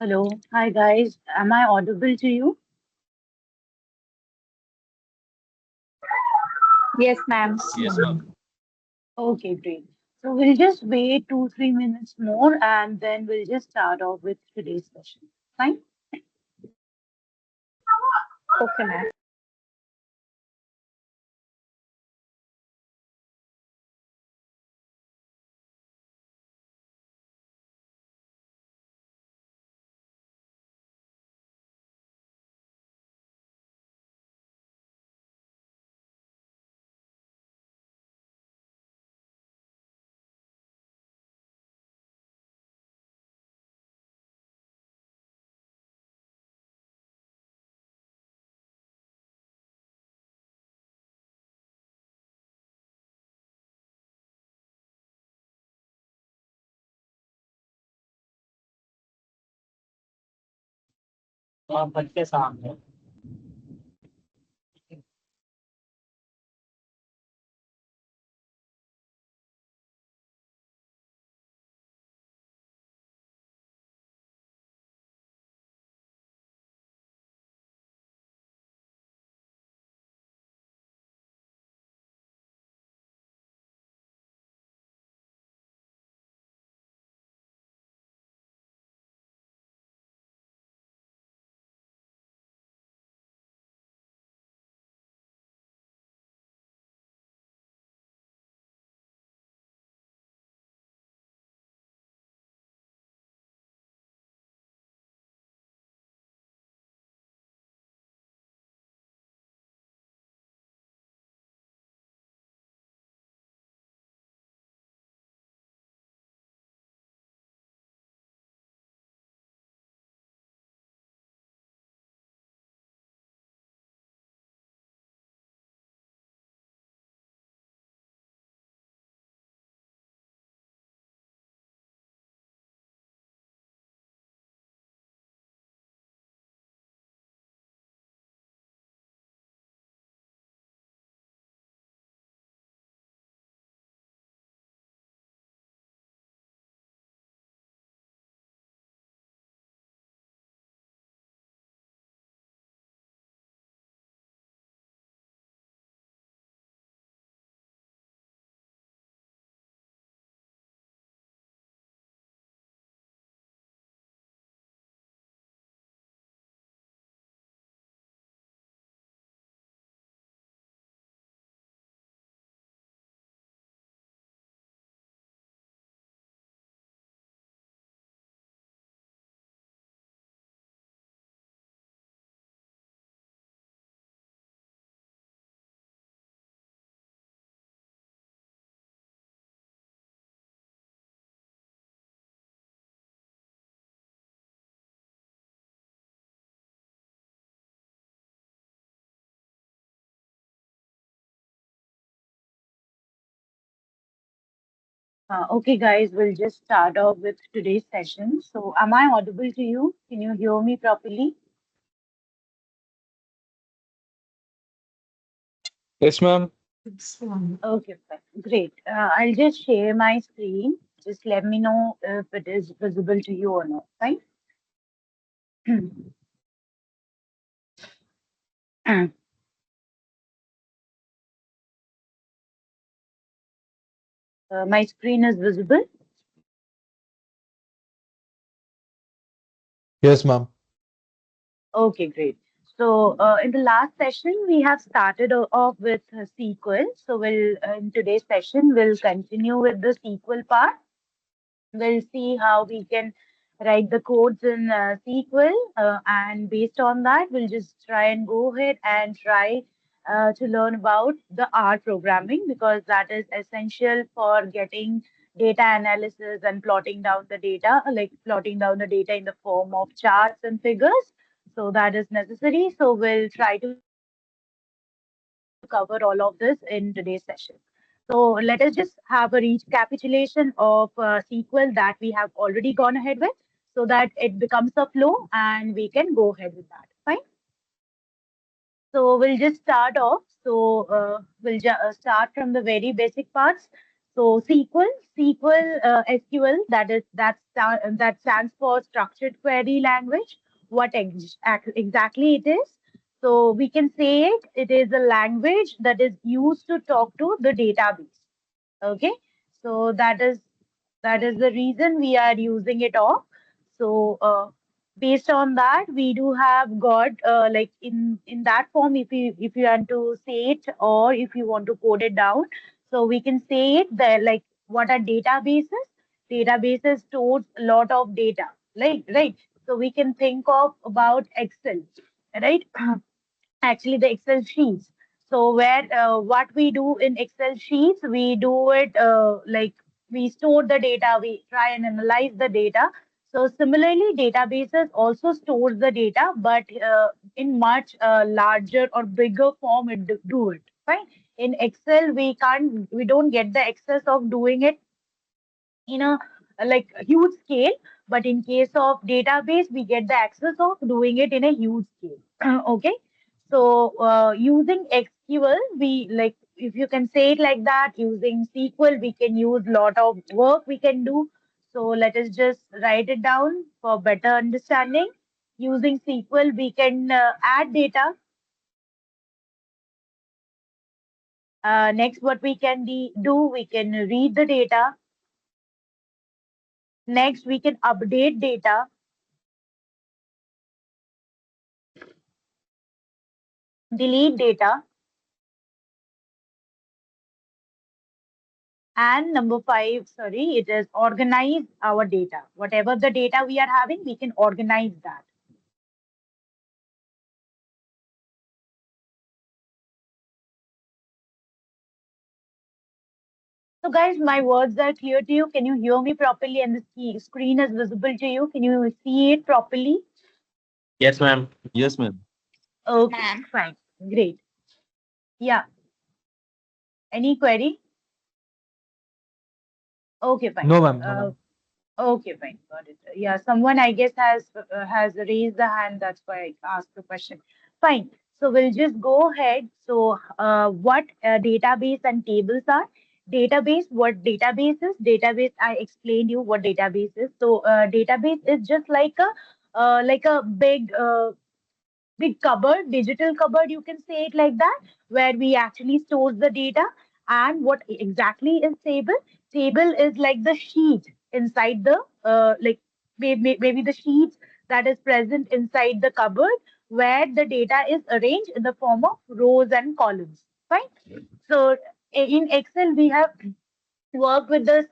Hello. Hi, guys. Am I audible to you? Yes, ma'am. Yes, ma'am. Okay, great. So we'll just wait 2, 3 minutes more and then we'll just start off with today's session. Fine? Okay, ma'am. आप बच्चे सामने Okay, guys, we'll just start off with today's session. So am I audible to you? Can you hear me properly? Yes, ma'am. Okay, fine. Great. I'll just share my screen. Just let me know if it is visible to you or not. Fine? My screen is visible. Yes, ma'am. Okay, great. So in the last session, we have started off with SQL. So in today's session, we'll continue with the SQL part. We'll see how we can write the codes in SQL, and based on that, we'll just try and go ahead and try to learn about the R programming because that is essential for getting data analysis and plotting down the data, like plotting down the data in the form of charts and figures. So that is necessary. So we'll try to cover all of this in today's session. So let us just have a recapitulation of SQL that we have already gone ahead with so that it becomes a flow and we can go ahead with that. Fine. So we'll just start off. So we'll start from the very basic parts. So SQL, that stands for Structured Query Language. Exactly it is? So we can say it is a language that is used to talk to the database. Okay, so that is the reason we are using it off. So based on that, we do have got like in that form. If you want to say it or if you want to code it down, so we can say it that like what are databases? Databases stores a lot of data, like right. So we can think of about Excel, right? Actually the Excel sheets. So where what we do in Excel sheets, we do it like we store the data, we try and analyze the data. So similarly, databases also stores the data, but in much larger or bigger form it do it. Fine. In Excel, we don't get the access of doing it in a like a huge scale, but in case of database we get the access of doing it in a huge scale. Okay, so using SQL, we like, if you can say it like that, using SQL we can use lot of work we can do. So let us just write it down for better understanding. Using SQL we can add data. Next, what we can do, we can read the data. Next, we can update data, delete data. And number five, sorry, it is organize our data. Whatever the data we are having, we can organize that. So guys, my words are clear to you. Can you hear me properly? And the screen is visible to you. Can you see it properly? Yes, ma'am. Yes, ma'am. Okay, Ma'am. fine. Great. Yeah. Any query? Okay, fine. No, ma'am. No, ma'am. Okay, fine. Got it. Yeah, someone I guess has raised the hand. That's why I asked the question. Fine. So we'll just go ahead. So what database and tables are? Database, what database is? Database, I explained you what database is. So database is just like a big cupboard, digital cupboard, you can say it like that, where we actually store the data. And what exactly is table? Table is like the sheet inside the like maybe the sheets that is present inside the cupboard, where the data is arranged in the form of rows and columns. Fine. So in Excel we have work with the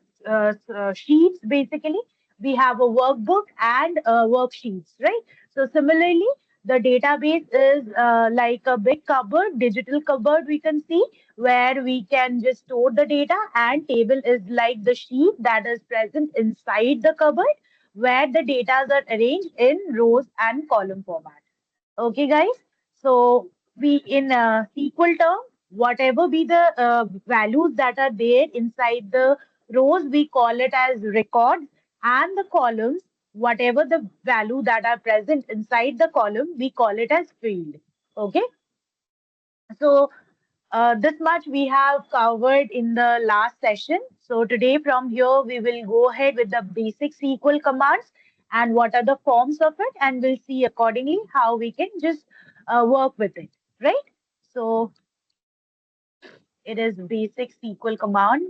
sheets. Basically we have a workbook and worksheets, right? So similarly the database is like a big cupboard, digital cupboard, we can see, where we can just store the data, and table is like the sheet that is present inside the cupboard, where the data are arranged in rows and column format. Okay, guys. So we in SQL term, whatever be the values that are there inside the rows, we call it as records, and the columns, whatever the value that are present inside the column, we call it as field. Okay. So this much we have covered in the last session. So today from here, we will go ahead with the basic SQL commands and what are the forms of it, and we'll see accordingly how we can just work with it, right? So it is basic SQL command.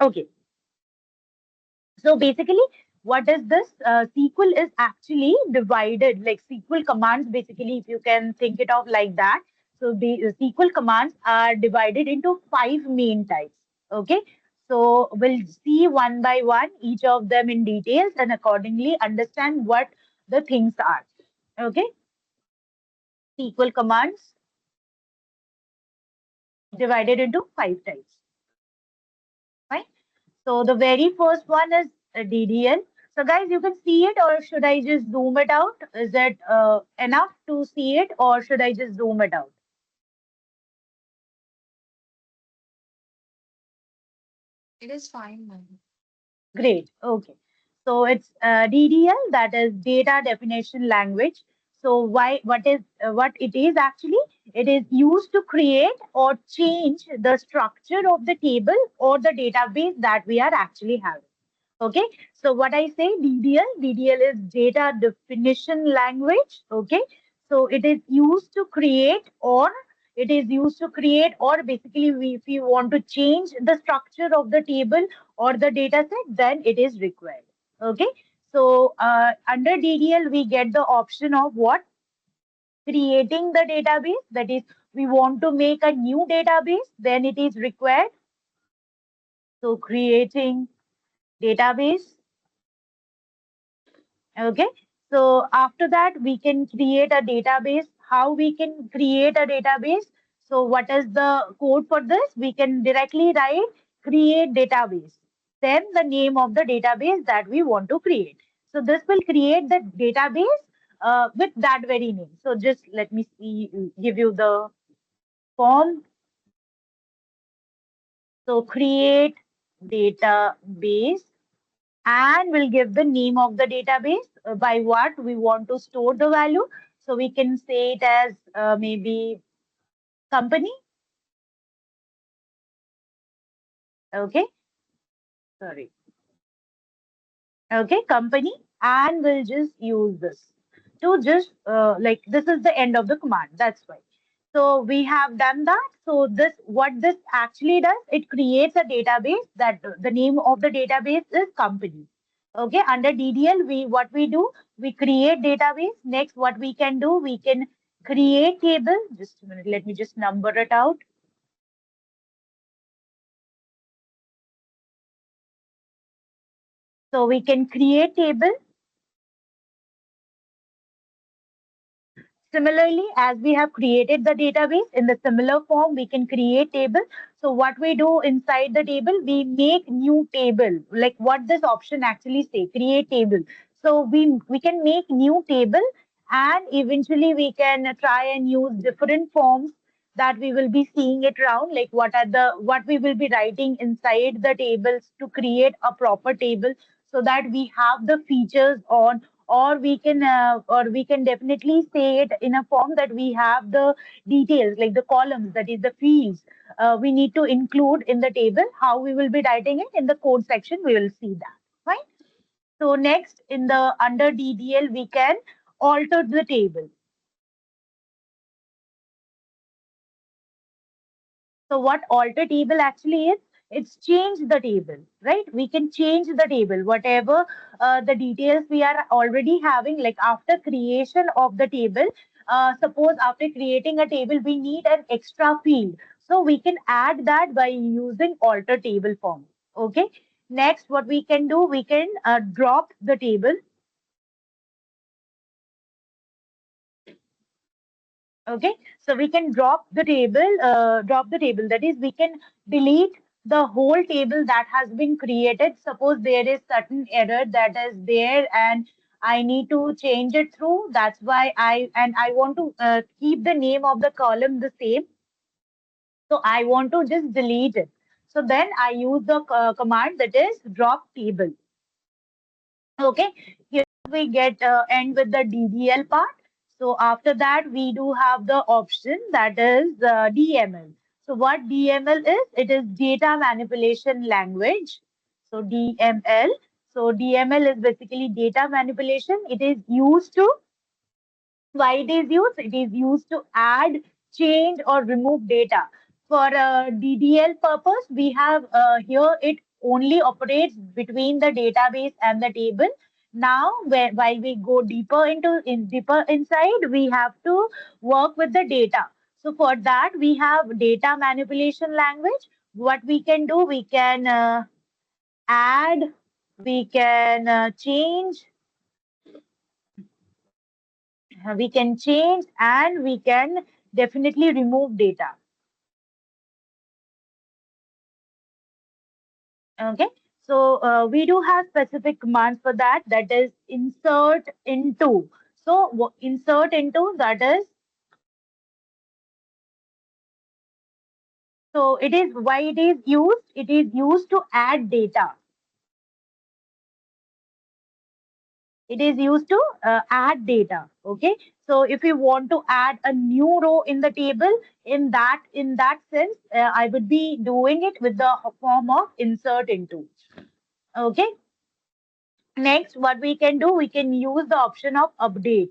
Okay. So basically, what is this? SQL is actually divided, like SQL commands, basically, if you can think it of like that. So the SQL commands are divided into five main types. Okay. So we'll see one by one each of them in details and accordingly understand what the things are. Okay. SQL commands divided into five types. Fine. So the very first one is DDL. So guys, you can see it, or should I just zoom it out? Is it enough to see it, or should I just zoom it out? It is fine, ma'am. Great. Okay. So it's DDL, that is data definition language. So what it is actually? It is used to create or change the structure of the table or the database that we are actually having. Okay, so what I say, DDL is data definition language. Okay, so it is used to create or basically if you want to change the structure of the table or the data set, then it is required. Okay, so under DDL, we get the option of what? Creating the database. That is, we want to make a new database, then it is required. So creating database. Okay, so after that, we can create a database. How we can create a database? So what is the code for this? We can directly write create database, then the name of the database that we want to create. So this will create the database with that very name. So just let me see, give you the form. So create database, and we'll give the name of the database, by what we want to store the value. So we can say it as maybe company. Okay, sorry. Okay, company, and we'll just use this to just like this is the end of the command. That's why. So we have done that. So this what this actually does, it creates a database that the name of the database is company. Okay, under DDL, we do, we create database. Next, what we can do, we can create table. Just a minute, let me just number it out. So we can create table. Similarly, as we have created the database in the similar form, we can create table. So what we do inside the table, we make new table. Like what this option actually say, create table. So we can make new table, and eventually we can try and use different forms that we will be seeing it around. Like what we will be writing inside the tables to create a proper table, so that we have the features on, or we can definitely say it in a form that we have the details, like the columns, that is the fields we need to include in the table. How we will be writing it in the code section, we will see that. Fine. So next, in the under DDL, we can alter the table. So what alter table actually is? It's change the table, right? We can change the table, whatever the details we are already having, like after creation of the table. Suppose after creating a table, we need an extra field. So we can add that by using alter table form. Okay. Next, what we can do, we can drop the table. Okay, so we can drop the table. That is, we can delete the whole table that has been created. Suppose there is certain error that is there, and I need to change it through. That's why I want to keep the name of the column the same. So I want to just delete it. So then I use the command, that is drop table. Okay, here we get end with the DDL part. So after that, we do have the option, that is DML. So what DML is? It is data manipulation language. So DML. So DML is basically data manipulation. It is used to, why it is used? It is used to add, change, or remove data. For DDL purpose, we have here it only operates between the database and the table. Now, while we go deeper inside, we have to work with the data. So for that, we have data manipulation language. What we can do, we can add, we can change, and we can definitely remove data. Okay, so we do have specific commands for that, that is insert into. So insert into, that is, so it is, why it is used to add data. It is used to add data. Okay. So if you want to add a new row in the table, in that sense, I would be doing it with the form of insert into. Okay. Next, what we can do, we can use the option of update.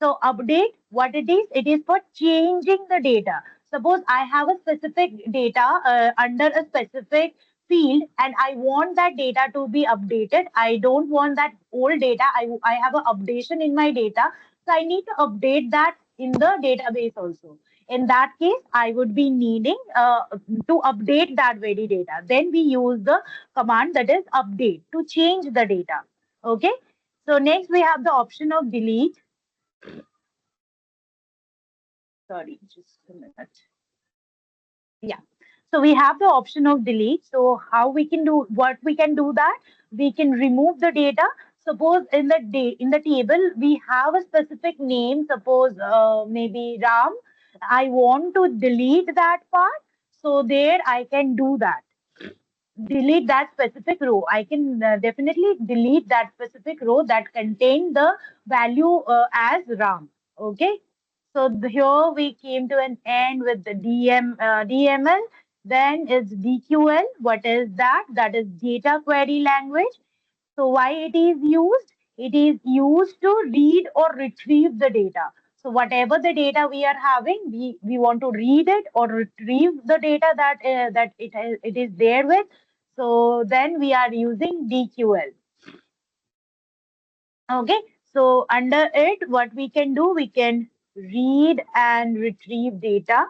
So update, what it is for changing the data. Suppose I have a specific data under a specific field and I want that data to be updated. I don't want that old data. I have an updation in my data. So I need to update that in the database also. In that case, I would be needing to update that very data. Then we use the command that is update to change the data. Okay. So next we have the option of delete. Sorry, just a minute. Yeah. So we have the option of delete. So how we can do what we can do that we can remove the data. Suppose in the table we have a specific name. Suppose maybe Ram. I want to delete that part. So there I can do that. Delete that specific row. I can definitely delete that specific row that contain the value as Ram. Okay. So here we came to an end with the DML. Then it's DQL. What is that? That is data query language. So why it is used? It is used to read or retrieve the data. So whatever the data we are having, we want to read it or retrieve the data that it is there with. So then we are using DQL. Okay. So under it, what we can do, we can read and retrieve data.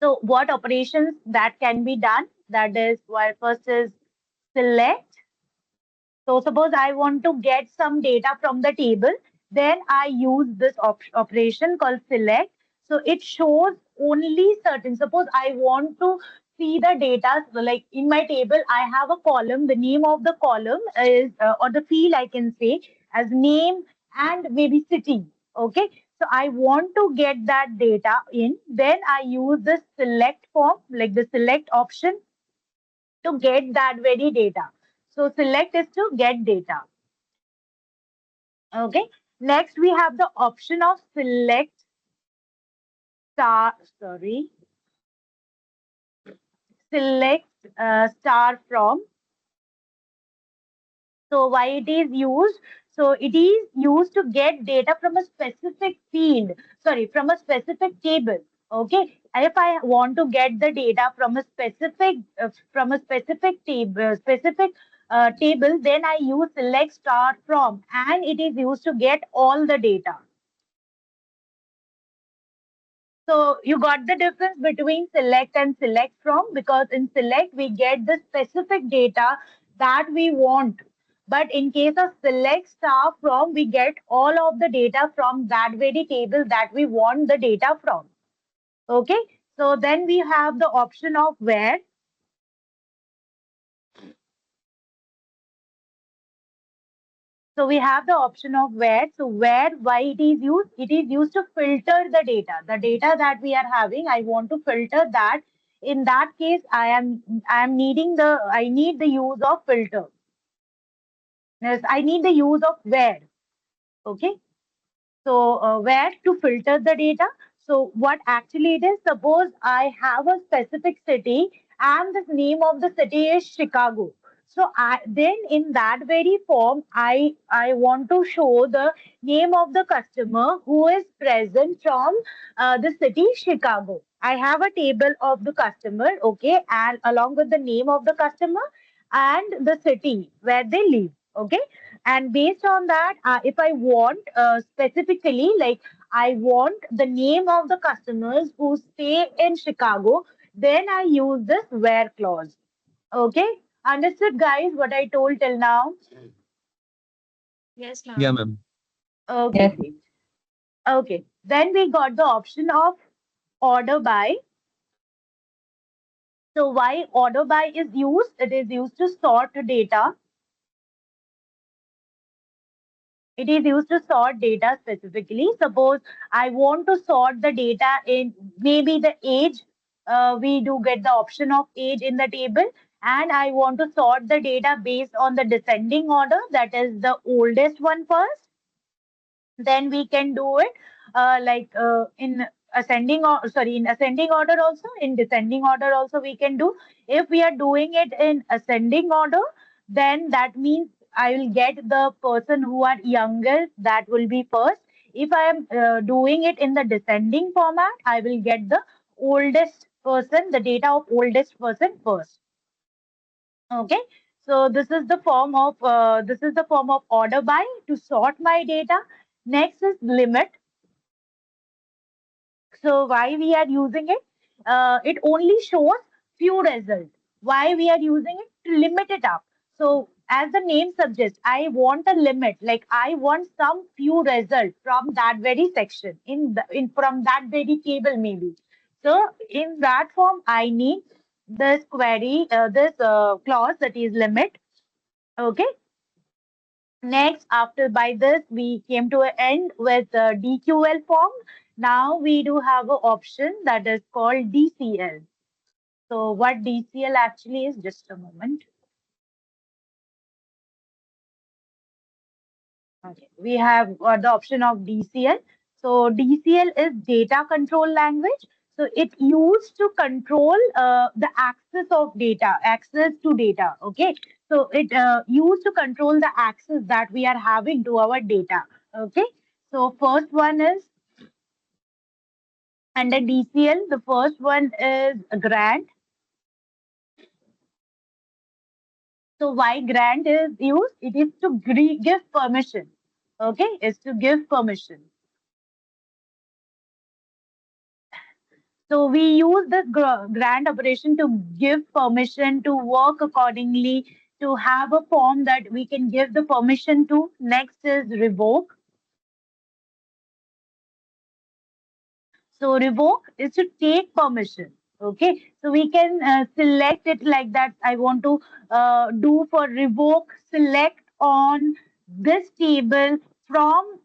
So what operations that can be done? That is, well, first is select. So suppose I want to get some data from the table, then I use this operation called select. So it shows only certain. Suppose I want to see the data, so like in my table, I have a column. The name of the column is, or the field I can say as name and maybe city. Okay. So I want to get that data in, then I use the select form, like the select option to get that very data. So select is to get data. Okay. Next we have the option of select star. Sorry, select star from. So why it is used? So it is used to get data from a specific field, sorry, from a specific table. Okay. If I want to get the data from a specific table, then I use select star from, and it is used to get all the data. So you got the difference between select and select from, because in select we get the specific data that we want. But in case of select star from, we get all of the data from that very table that we want the data from. Okay. So then we have the option of where. So we have the option of where. So where, why it is used? It is used to filter the data. The data that we are having, I want to filter that. In that case, I need the use of filter. Yes, I need the use of where. Okay. So where to filter the data? So what actually it is? Suppose I have a specific city and the name of the city is Chicago. So then in that very form, I want to show the name of the customer who is present from the city Chicago. I have a table of the customer, okay, and along with the name of the customer and the city where they live, okay. And based on that, if I want specifically, like I want the name of the customers who stay in Chicago, then I use this where clause. Okay. Understood, guys, what I told till now? Yes, Yeah, ma'am. ma'am. Okay, Yes. great. Okay. Then we got the option of order by. So why order by is used? It is used to sort data. It is used to sort data specifically. Suppose I want to sort the data in maybe the age. we do get the option of age in the table, and I want to sort the data based on the descending order, that is the oldest one first. Then we can do it in ascending or sorry in ascending order also, in descending order also we can do. If we are doing it in ascending order, then that means I will get the person who are youngest, that will be first. If I am doing it in the descending format, I will get the oldest person, the data of oldest person first. Okay, so this is the form of order by to sort my data. Next is limit. So why we are using it? It only shows few results. Why we are using it? To limit it up. So as the name suggests, I want a limit. Like I want some few results from that very section in from that very table maybe. So in that form, I need this query, this clause, that is limit. Okay. Next, after by this, we came to an end with DQL form. Now we do have an option that is called DCL. So what DCL actually is, just a moment. Okay, we have the option of DCL. So DCL is data control language. So it used to control the access of data, access to data. Okay, so it used to control the access that we are having to our data. Okay, so first one is under DCL. The first one is a grant. So why grant is used? It is to give permission. Okay, is to give permission. So we use the grant operation to give permission to work accordingly, to have a form that we can give the permission to. Next is revoke. So revoke is to take permission. Okay, so we can select it like that. I want to do for revoke, select on this table from,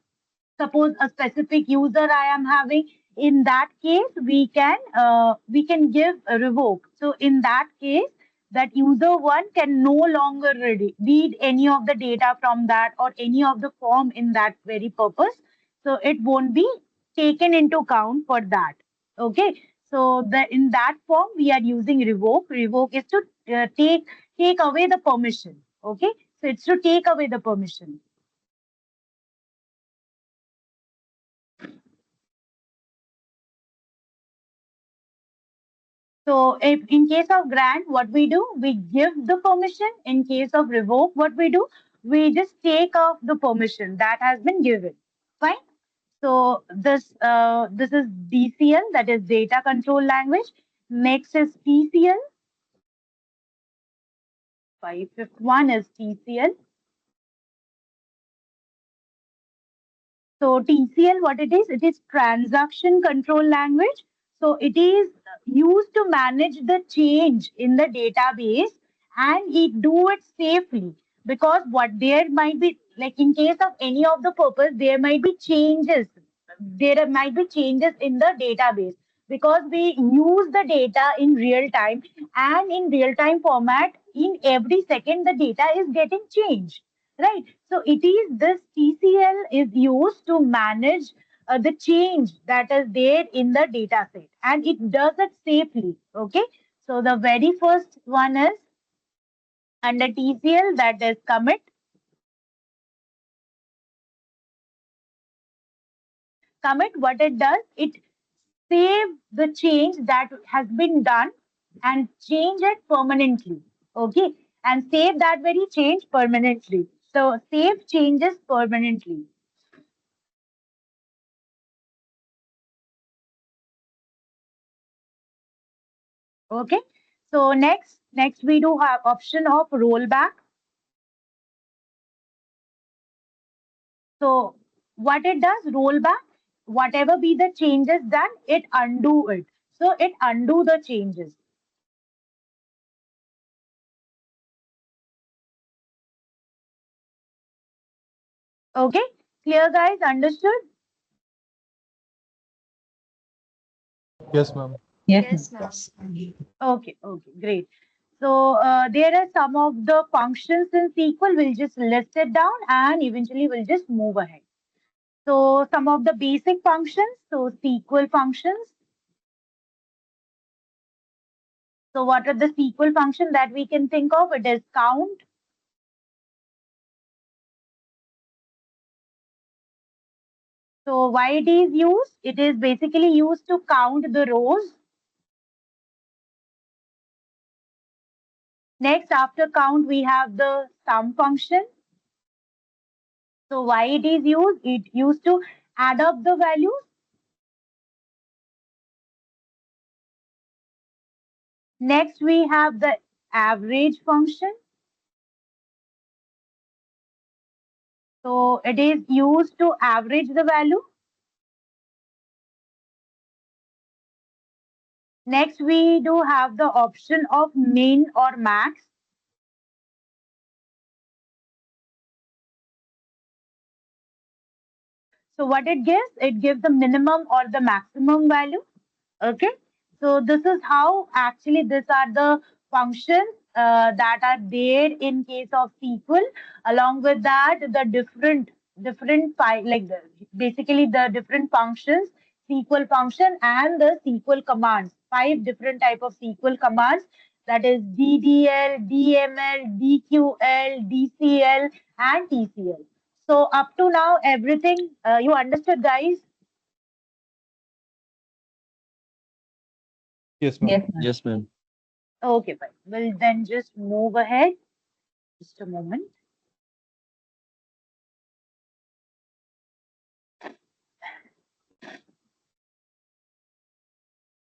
suppose, a specific user I am having. In that case, we can give a revoke. So in that case, that user one can no longer read any of the data from that or any of the form in that very purpose. So it won't be taken into account for that. Okay. So the in that form we are using revoke. Revoke is to take away the permission. Okay. So it's to take away the permission. So if in case of grant, what we do, we give the permission. In case of revoke, what we do, we just take off the permission that has been given. Fine. So this is DCL, that is data control language. Next is TCL. Fifth one is TCL. So TCL, what it is? It is transaction control language. So it is used to manage the change in the database, and it do it safely, because what there might be, like in case of any of the purpose, there might be changes. There might be changes in the database, because we use the data in real time, and in real time format, in every second the data is getting changed, right? So it is this TCL is used to manage the change that is there in the data set, and it does it safely. Okay, so the very first one is under TCL, that is commit. Commit, what it does, it save the change that has been done and change it permanently. Okay, and save that very change permanently. So save changes permanently. Okay, so next we do have option of rollback. So what it does, rollback, whatever be the changes done, it undo it. So it undo the changes. Okay, clear guys, understood? Yes, ma'am. Yes, ma'am. Okay, okay, great. So there are some of the functions in SQL. We'll just list it down and eventually we'll just move ahead. So some of the basic functions. So SQL functions. So what are the SQL function that we can think of? It is count. So why it is used? It is basically used to count the rows. Next, after count, we have the sum function. So why it is used? It used to add up the values. Next, we have the average function. So it is used to average the value. Next, we do have the option of min or max. So what it gives? It gives the minimum or the maximum value. Okay. So this is how actually these are the functions that are there in case of SQL. Along with that, the different like basically the different functions, SQL function and the SQL commands. Five different type of SQL commands, that is DDL, DML, DQL, DCL, and TCL. So up to now, everything you understood, guys? Yes, ma'am. Yes, ma'am. Okay, fine. We'll then just move ahead. Just a moment.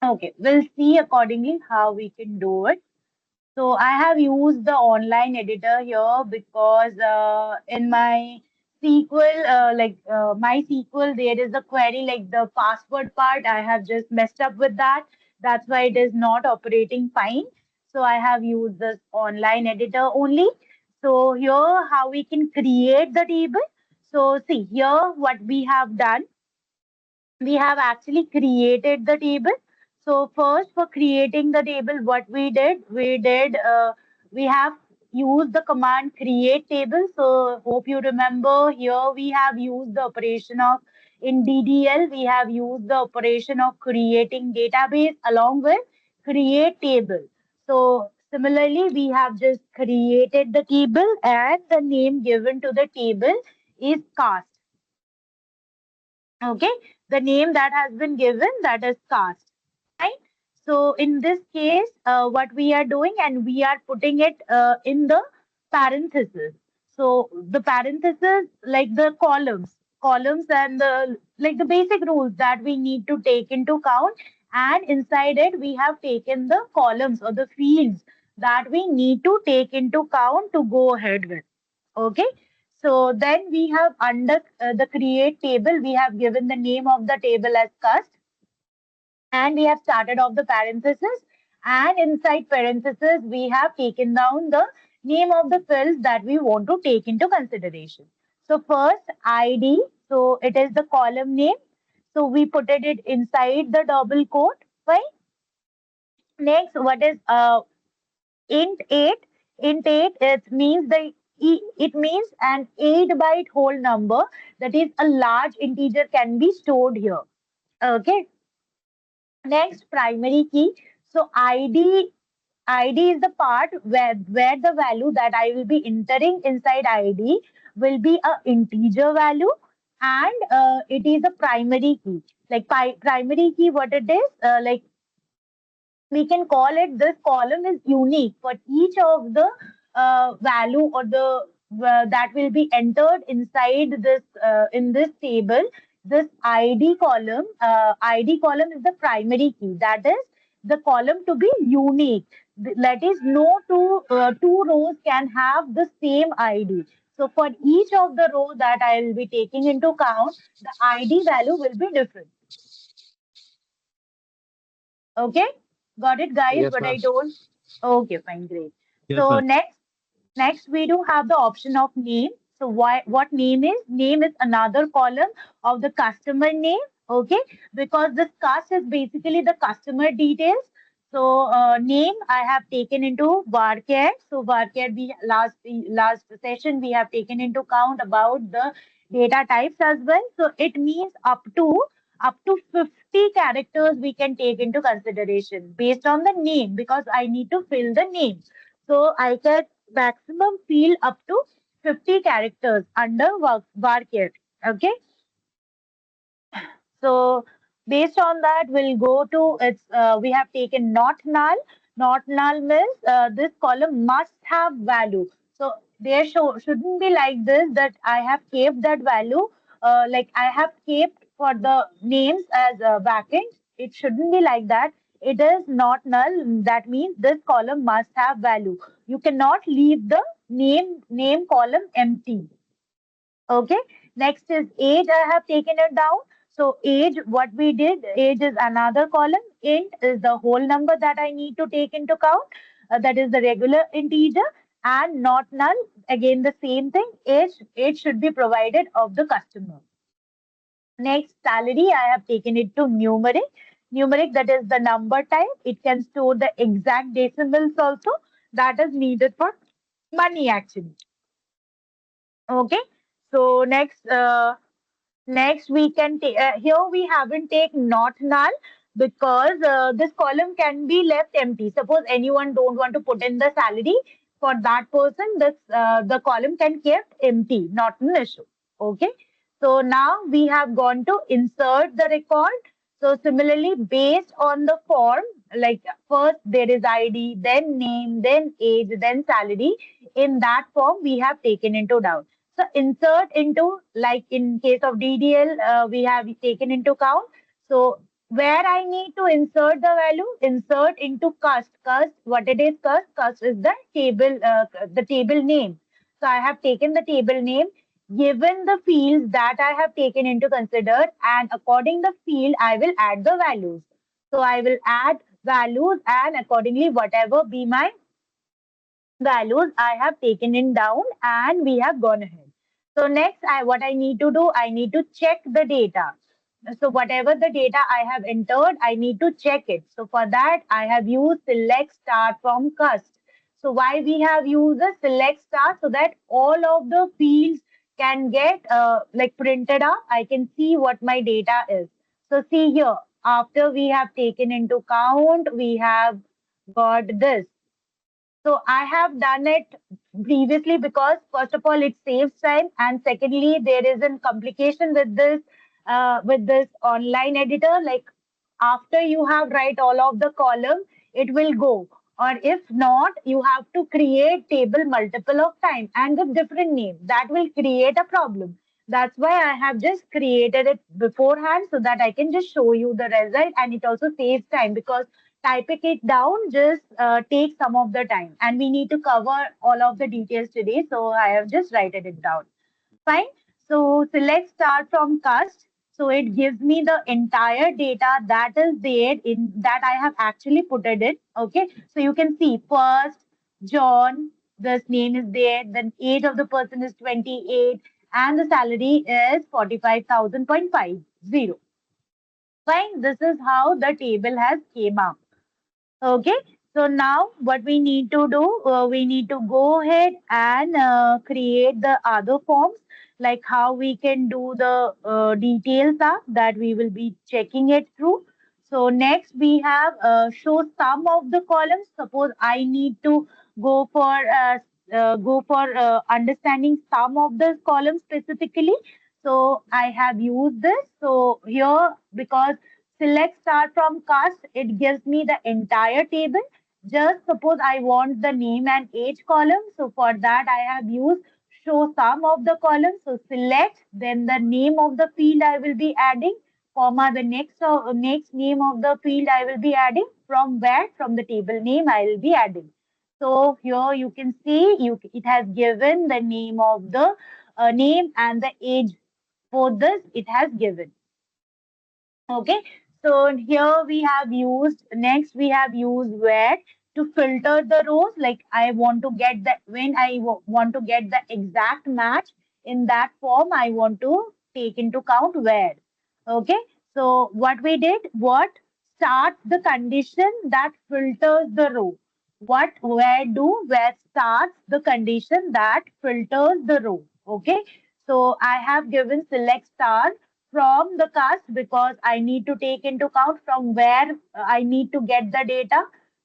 Okay, we'll see accordingly how we can do it. So I have used the online editor here because in my SQL, my SQL, there is a query like the password part. I have just messed up with that. That's why it is not operating fine. So I have used this online editor only. So here, how we can create the table. So see here, what we have done, we have actually created the table. So first, for creating the table, what we have used the command create table. So hope you remember here we have used the operation of in DDL, we have used the operation of creating database along with create table. So similarly, we have just created the table and the name given to the table is cast. Okay, the name that has been given, that is cast. Fine. So in this case, what we are doing, and we are putting it in the parenthesis. So the parenthesis, like the columns and the like the basic rules that we need to take into account. And inside it, we have taken the columns or the fields that we need to take into account to go ahead with. Okay. So then we have under the create table, we have given the name of the table as cast, and we have started off the parenthesis, and inside parenthesis we have taken down the name of the fields that we want to take into consideration. So first id, so it is the column name, so we put it inside the double quote, right? Next, what is int 8? Int 8, it means it means an 8-byte whole number, that is a large integer can be stored here. Okay. Next, primary key. So ID is the part where the value that I will be entering inside ID will be a integer value, and it is a primary key. Like primary key, what it is, like we can call it, this column is unique for each of the value or the that will be entered inside this in this table. This id column is the primary key, that is the column to be unique. That is, no two rows can have the same id. So for each of the row that I will be taking into account, the id value will be different. Okay, got it, guys? Yes, What ma'am. I told? Okay, fine, great. Yes, So ma'am. next we do have the option of name. So what name is? Name is another column of the customer name. Okay, because this cast is basically the customer details. So name I have taken into varchar. So varchar, we last session we have taken into account about the data types as well. So it means up to 50 characters we can take into consideration based on the name, because I need to fill the name. So I can maximum fill up to 50 characters under varchar. Okay, so based on that, we'll go to its. We have taken not null. Not null means this column must have value. So there shouldn't be like this that I have kept that value. Like I have kept for the names as a backend. It shouldn't be like that. It is not null. That means this column must have value. You cannot leave the name column empty. Okay. Next is age. I have taken it down. So age, what we did, age is another column. Int is the whole number that I need to take into account. That is the regular integer, and not null. Again, the same thing. Age should be provided of the customer. Next, salary. I have taken it to numeric. Numeric, that is the number type. It can store the exact decimals also. That is needed for money actually. Okay. So next, we can take here we haven't take not null, because this column can be left empty. Suppose anyone don't want to put in the salary for that person, this the column can kept empty, not an issue. Okay. So now we have gone to insert the record. So similarly, based on the form, like first there is ID, then name, then age, then salary. In that form, we have taken into down. So insert into, like in case of DDL, we have taken into account. So where I need to insert the value, insert into cust. Cust, what it is cust? Cust is the table name. So I have taken the table name, given the fields that I have taken into consider, and according the field, I will add the values. So I will add values, and accordingly, whatever be my values, I have taken it down, and we have gone ahead. So next, what I need to do, I need to check the data. So whatever the data I have entered, I need to check it. So for that, I have used select start from cust. So why we have used the select start? So that all of the fields can get like printed up. I can see what my data is. So see here, after we have taken into count, we have got this. So I have done it previously because first of all it saves time, and secondly there is a complication with this online editor. Like after you have write all of the column, it will go. Or if not, you have to create table multiple of time and with different name. That will create a problem. That's why I have just created it beforehand so that I can just show you the result, and it also saves time because typing it down just takes some of the time, and we need to cover all of the details today, so I have just written it down. Fine. So select start from cast. So it gives me the entire data that is there in that I have actually put it in. Okay. So you can see first John, this name is there, then age of the person is 28, and the salary is 45,000.50. Fine. This is how the table has came up. Okay, so now what we need to do, we need to go ahead and create the other forms, like how we can do the details up that we will be checking it through. So next we have show some of the columns. Suppose I need to go for understanding some of the columns specifically. So I have used this. So here, because select start from cast, it gives me the entire table. Just suppose I want the name and age column. So for that, I have used show sum of the columns. So select, then the name of the field I will be adding, comma, the next name of the field I will be adding. From where? From the table name I will be adding. So here you can see it has given the name of the name and the age. For this, it has given. Okay, so here we have used, next we have used where to filter the rows. Like I want to get the, when want to get the exact match in that form, I want to take into count where. Okay, So what we did, what starts the condition that filters the row. Where starts the condition that filters the row. Okay. So I have given select star from the cast because I need to take into account from where I need to get the data.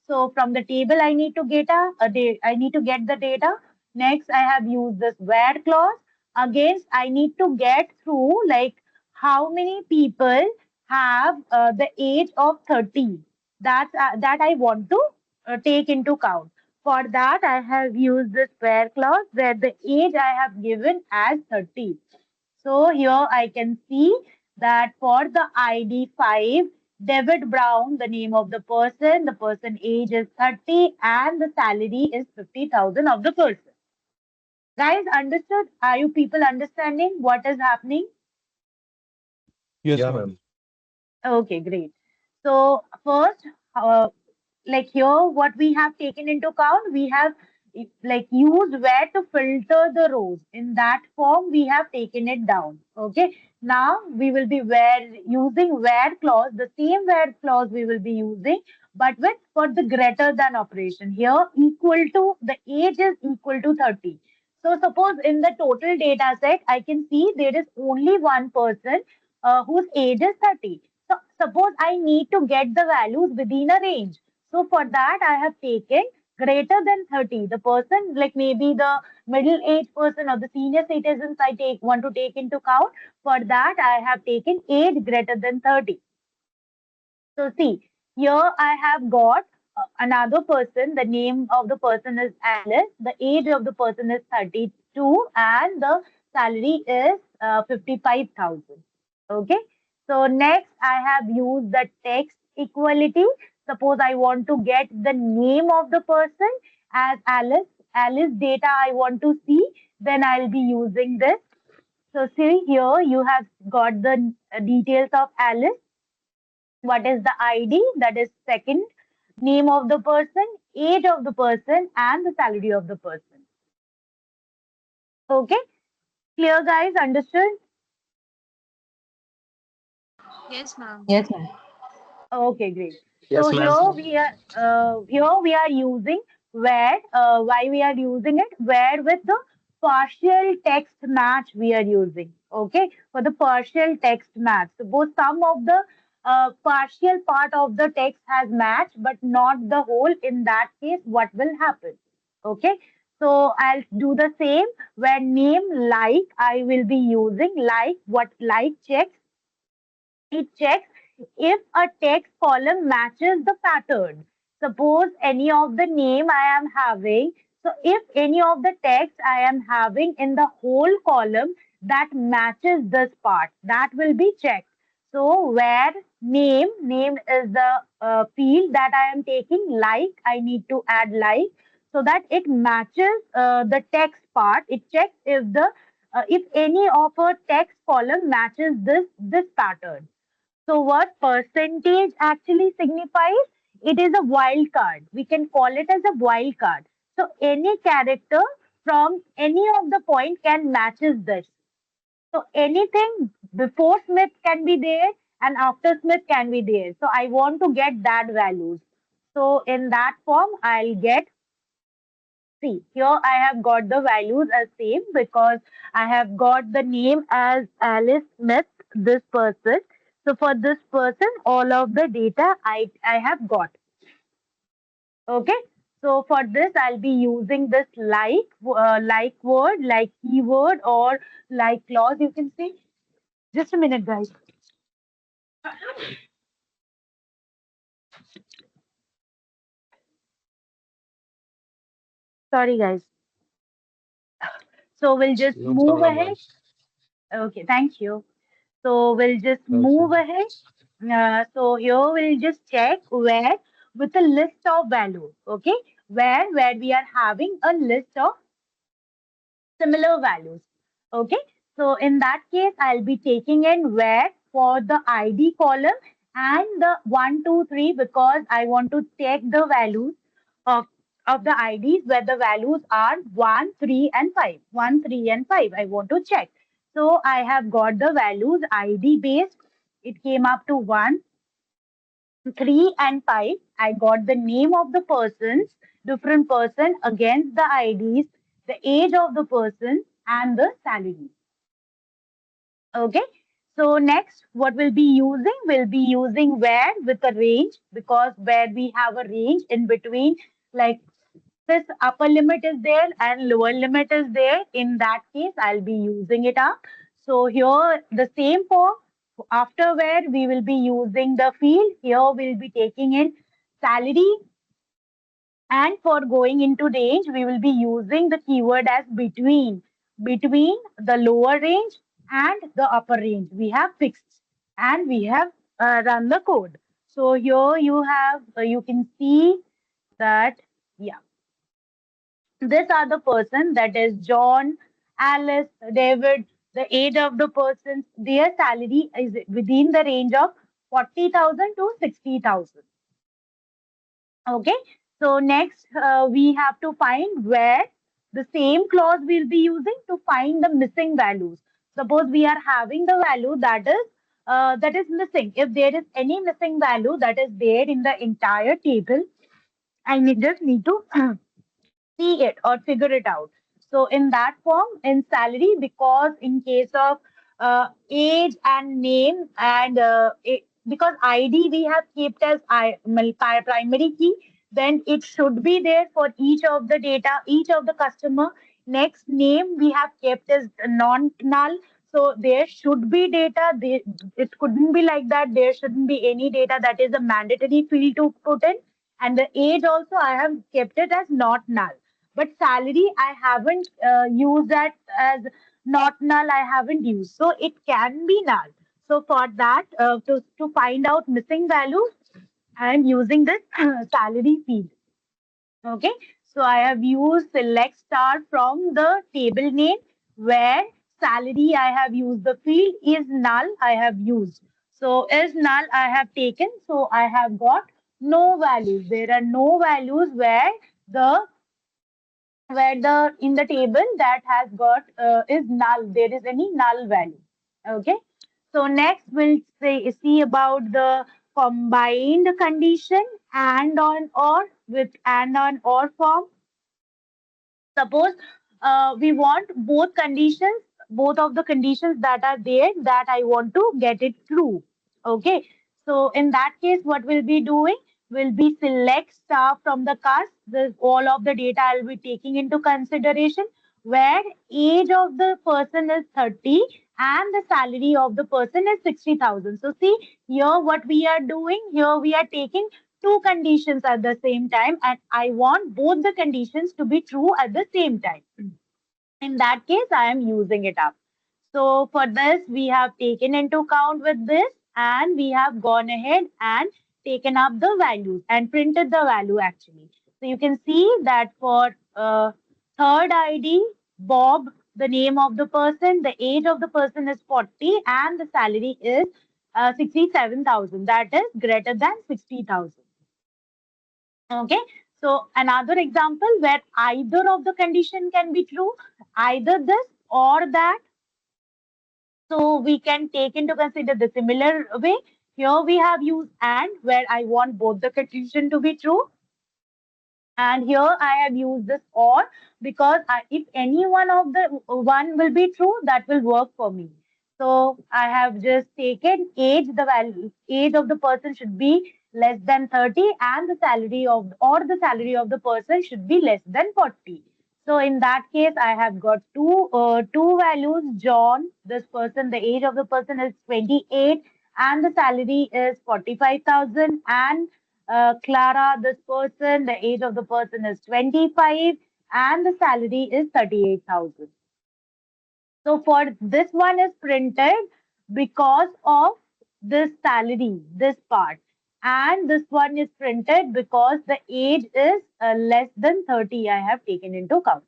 So from the table I need to get I need to get the data. Next I have used this where clause. Against I need to get through like how many people have the age of 30. That I want to take into account. For that, I have used this where clause where the age I have given as 30. So here I can see that for the ID 5, David Brown, the name of the person age is 30 and the salary is 50,000 of the person. Guys, understood? Are you people understanding what is happening? Yes, Yeah, ma'am. ma'am. Okay, great. So first, like here, what we have taken into account, we have like used where to filter the rows. In that form, we have taken it down. Okay. Now we will be where using where clause, the same where clause we will be using, but with for the greater than operation. Here, equal to the age is equal to 30. So suppose in the total data set, I can see there is only one person whose age is 30. So suppose I need to get the values within a range. So for that, I have taken greater than 30. The person, like maybe the middle age person or the senior citizens, I take want to take into account. For that, I have taken age greater than 30. So see, here I have got another person. The name of the person is Alice. The age of the person is 32 and the salary is 55,000. Okay. So next I have used the text equality. Suppose I want to get the name of the person as Alice. Alice data I want to see. Then I'll be using this. So see here you have got the details of Alice. What is the ID? That is second. Name of the person, age of the person, and the salary of the person. Okay, clear, guys? Understood? Yes, ma'am. Yes, ma'am. Okay, great. So Yes, ma'am. here we are using where why we are using it where with the partial text match we are using. Okay, for the partial text match. Suppose some of the partial part of the text has matched, but not the whole. In that case, what will happen? Okay. So I'll do the same where name like I will be using like what like checks it checks if a text column matches the pattern. Suppose any of the name I am having, so if any of the text I am having in the whole column that matches this part, that will be checked. So where name is the field that I am taking, like I need to add like so that it matches the text part. It checks if any of a text column matches this pattern. So what percentage actually signifies? It is a wild card. We can call it as a wild card. So any character from any of the point can matches this. So anything before Smith can be there and after Smith can be there. So I want to get that values. So in that form, I'll get see, here I have got the values as same because I have got the name as Alice Smith, this person. So for this person, all of the data I have got. Okay. So for this, I'll be using this like word, like keyword, or like clause. You can see. Just a minute, guys. Sorry, guys. So we'll just No move problem, ahead. ma'am. Okay, thank you. So we'll just Okay. move ahead. So here we'll just check where with a list of values. Okay, where we are having a list of similar values. Okay, so in that case, I'll be taking in where for the ID column and the 1, 2, 3 because I want to check the values of of the IDs where the values are 1, 3, and 5. 1, 3, and 5. I want to check. So I have got the values ID based it came up to 1, 3, and 5. I got the name of the persons, different person against the IDs, the age of the person, and the salary. Okay. So next, what we'll be using? We'll be using where with a range, because where we have a range in between, like this upper limit is there and lower limit is there. In that case, I'll be using it up. So here the same for after where we will be using the field. Here we'll be taking in salary, and for going into range, we will be using the keyword as between the lower range and the upper range. We have fixed and we have run the code. So here you have, you can see that, yeah, these are the person, that is John, Alice, David, the age of the persons, their salary is within the range of 40,000 to 60,000. Okay, so next we have to find where the same clause we'll be using to find the missing values. Suppose we are having the value that is missing. If there is any missing value that is there in the entire table, just need to see it or figure it out. So in that form, in salary, because in case of age and name and because ID we have kept as primary key, then it should be there for each of the data, each of the customer. Next, name we have kept as non-null. So there should be data. It couldn't be like that. There shouldn't be any data that is a mandatory field to put in. And the age also I have kept it as not null. But salary I haven't used that as not null. I haven't used, so it can be null. So for that, to find out missing values, I am using this salary field. Okay, so I have used select star from the table name, where salary I have used the field is null. I have used, so is null I have taken. So I have got no values. There are no values the where the in the table that has got is null. There is any null value. Okay. So next we'll see about the combined condition and on or with and on or form. Suppose we want both of the conditions that are there, that I want to get it true. Okay. So in that case, what we'll be doing will be select star from the cast. All of the data I'll be taking into consideration, where age of the person is 30 and the salary of the person is 60,000. So see here what we are doing. Here we are taking two conditions at the same time, and I want both the conditions to be true at the same time. In that case, I am using it up. So for this, we have taken into account with this, and we have gone ahead and taken up the values and printed the value actually. So you can see that for third ID, Bob, the name of the person, the age of the person is 40, and the salary is 67,000. That is greater than 60,000. Okay. So another example where either of the condition can be true, either this or that. So we can take into consider the similar way. Here we have used and, where I want both the condition to be true. And here I have used this or, because if any one of the one will be true, that will work for me. So I have just taken age, the value age of the person should be less than 30, and the salary of the person should be less than 40. So in that case, I have got two values. John, this person, the age of the person is 28, and the salary is 45,000. And Clara, this person, the age of the person is 25, and the salary is 38,000. So for this one is printed because of this salary, this part. And this one is printed because the age is less than 30. I have taken into account.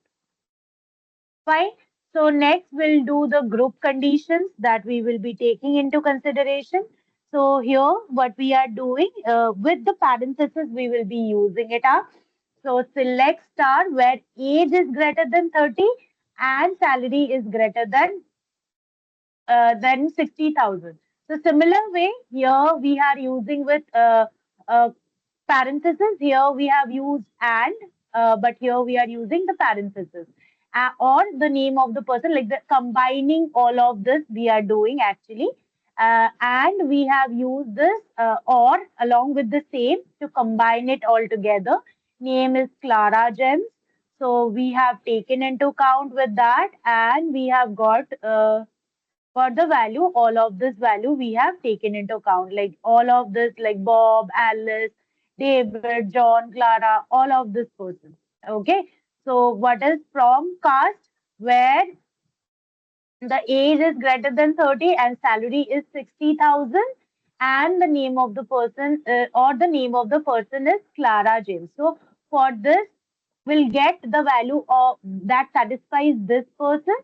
Fine. So next we'll do the group conditions that we will be taking into consideration. So here what we are doing with the parenthesis, we will be using it up. So select star where age is greater than 30 and salary is greater than 60,000. So similar way, here we are using with uh, parenthesis. Here we have used and, but here we are using the parenthesis. Or the name of the person, like the combining all of this we are doing actually. And we have used this or along with the same to combine it all together. Name is Clara Gems. So we have taken into account with that, and we have got for the value, all of this value we have taken into account, like all of this, like Bob, Alice, David, John, Clara, all of this person. Okay. So what is from cast, where the age is greater than 30 and salary is 60,000, and the name of the person or the name of the person is Clara James. So for this, we'll get the value of that satisfies this person,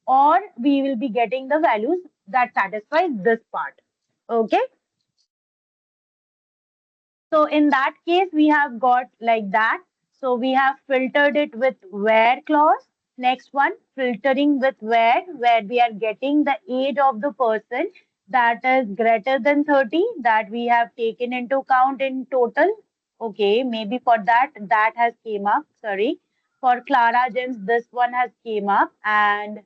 or we will be getting the values that satisfies this part. Okay. So in that case, we have got like that. So we have filtered it with where clause. Next one, filtering with where we are getting the age of the person that is greater than 30, that we have taken into account in total. Okay, maybe for that, that has came up. Sorry. For Clara James, this one has came up, and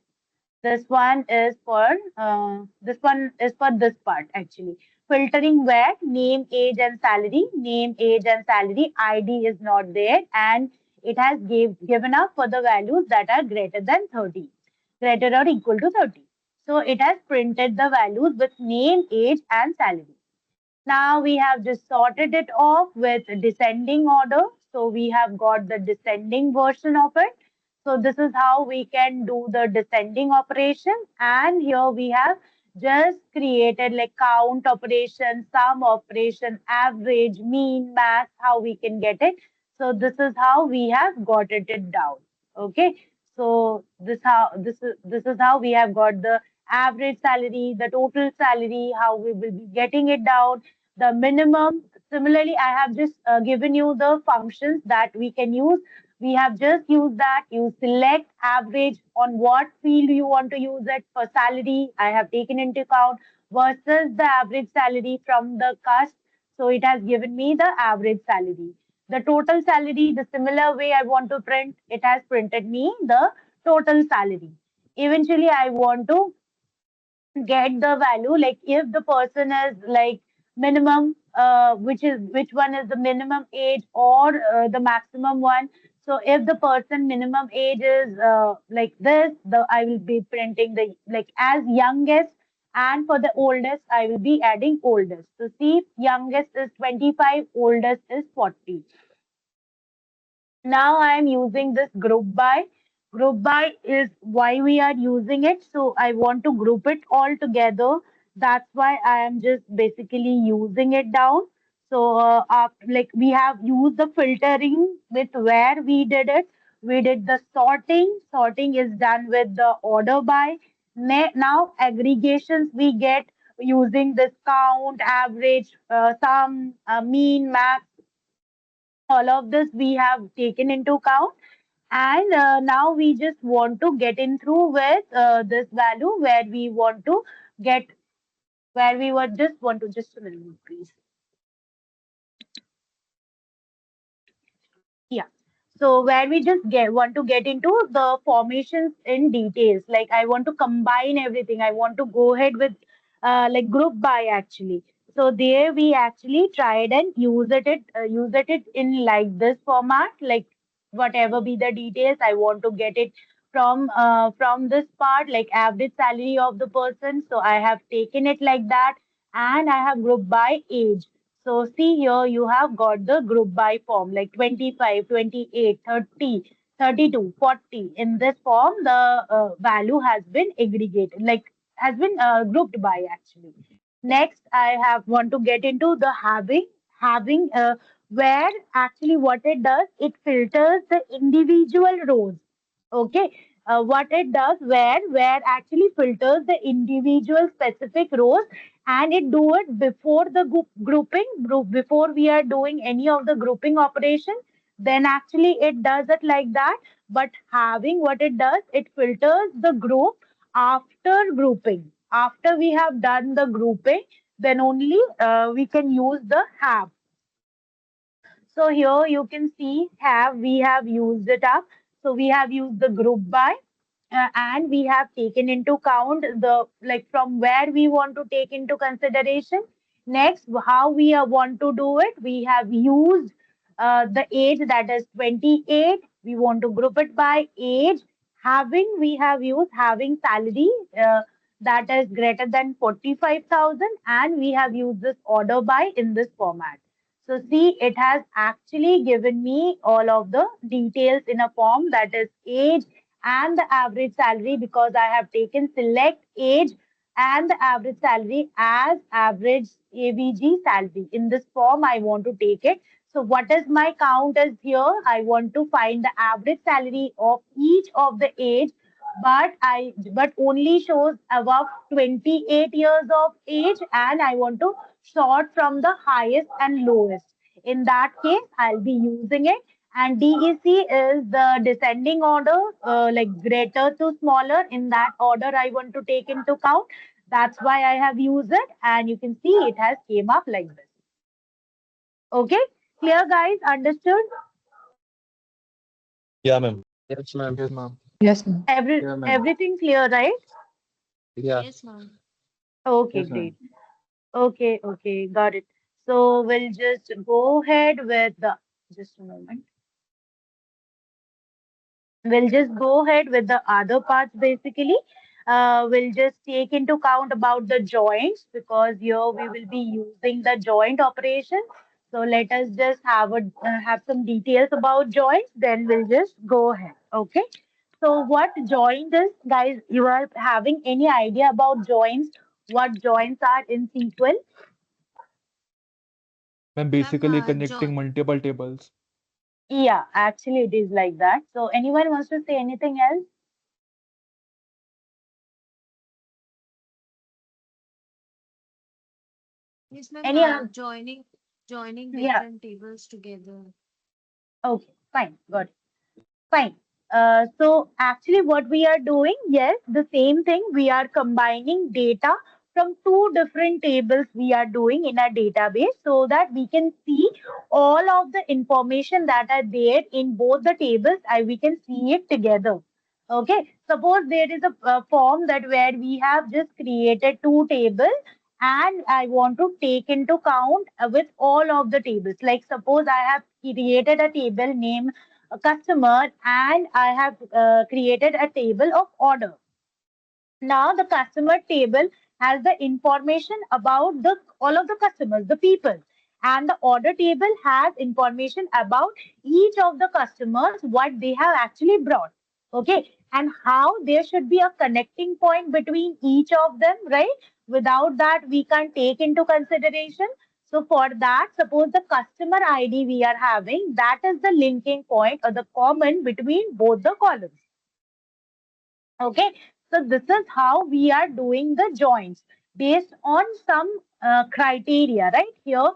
this one is for this part actually. Filtering where name, age, and salary. Name, age, and salary. ID is not there, and it has given up for the values that are greater than 30, greater or equal to 30. So it has printed the values with name, age, and salary. Now we have just sorted it off with descending order. So we have got the descending version of it. So this is how we can do the descending operation. And here we have just created like count operation, sum operation, average, mean, max, how we can get it. So this is how we have got it down. Okay. So this is how we have got the average salary, the total salary, how we will be getting it down, the minimum. Similarly, I have just given you the functions that we can use. We have just used that. You select average on what field you want to use it. For salary, I have taken into account versus the average salary from the cost. So it has given me the average salary. The total salary, the similar way I want to print, it has printed me the total salary. Eventually, I want to get the value, like if the person is like minimum, which one is the minimum age or the maximum one. So if the person minimum age is like this, the I will be printing the like as youngest, and for the oldest I will be adding oldest. So see, youngest is 25, oldest is 40. Now I am using this group by. Group by is why we are using it. So I want to group it all together. That's why I am just basically using it down. So like we have used the filtering with where we did it. We did the sorting. Sorting is done with the order by. Now aggregations we get using this count, average, sum, mean, max, all of this we have taken into account, and now we just want to get in through with this value where we want to get, where we were just want to, just a minute please. Yeah. So where we just want to get into the formations in details. Like I want to combine everything. I want to go ahead with like group by actually. So there we actually tried and use it in like this format. Like whatever be the details, I want to get it from this part, like average salary of the person. So I have taken it like that, and I have grouped by age. So see here, you have got the group by form like 25, 28, 30, 32, 40. In this form, the value has been aggregated, like has been grouped by actually. Next, I have want to get into the having where actually what it does, it filters the individual rows. Okay. What it does, where actually filters the individual specific rows, and it do it before the before we are doing any of the grouping operation. Then actually it does it like that. But having, what it does, it filters the group after grouping. after we have done the grouping, then only we can use the have. So here you can see have, we have used it up. So we have used the group by and we have taken into count the like from where we want to take into consideration. Next, how we want to do it, we have used the age that is 28. We want to group it by age. Having, we have used having salary that is greater than 45,000, and we have used this order by in this format. So see, it has actually given me all of the details in a form that is age and the average salary, because I have taken select age and the average salary as average AVG salary. In this form, I want to take it. So what is my count is here? I want to find the average salary of each of the age, but only shows above 28 years of age, and I want to sort from the highest and lowest. In that case, I'll be using it. And DEC is the descending order, like greater to smaller. In that order, I want to take into count. That's why I have used it. And you can see it has came up like this. Okay, clear guys, understood? Yeah, ma'am. Yes, ma'am. Yes, ma'am. Yes, ma'am. Yeah, ma'am. Everything clear, right? Yeah. Yes, ma'am. Okay, Yes, great. ma'am. Okay, got it. So we'll just go ahead with the, just a moment. We'll just go ahead with the other parts basically. We'll just take into count about the joints, because here we will be using the joint operation. So let us just have some details about joints, then we'll just go ahead. Okay. So what joint is, guys? You are having any idea about joints? What joints are in SQL? Ma'am, Ma'am, basically join. connecting multiple tables. Yeah, actually it is like that. So anyone wants to say anything else? Yes, ma'am. Any other? Joining Yeah. different tables together. Okay. Fine. Got it. Fine. So actually what we are doing, yes, the same thing. We are combining data from two different tables we are doing in our database, so that we can see all of the information that are there in both the tables, and we can see it together. Okay. Suppose there is a form that where we have just created two tables, and I want to take into count with all of the tables. Like suppose I have created a table name a customer, and I have created a table of order. Now the customer table has the information about the all of the customers, the people, and the order table has information about each of the customers, what they have actually brought. Okay, and how there should be a connecting point between each of them, right? Without that, we can take into consideration. So for that, suppose the customer ID we are having, that is the linking point or the common between both the columns. Okay, so this is how we are doing the joins based on some criteria, right? Here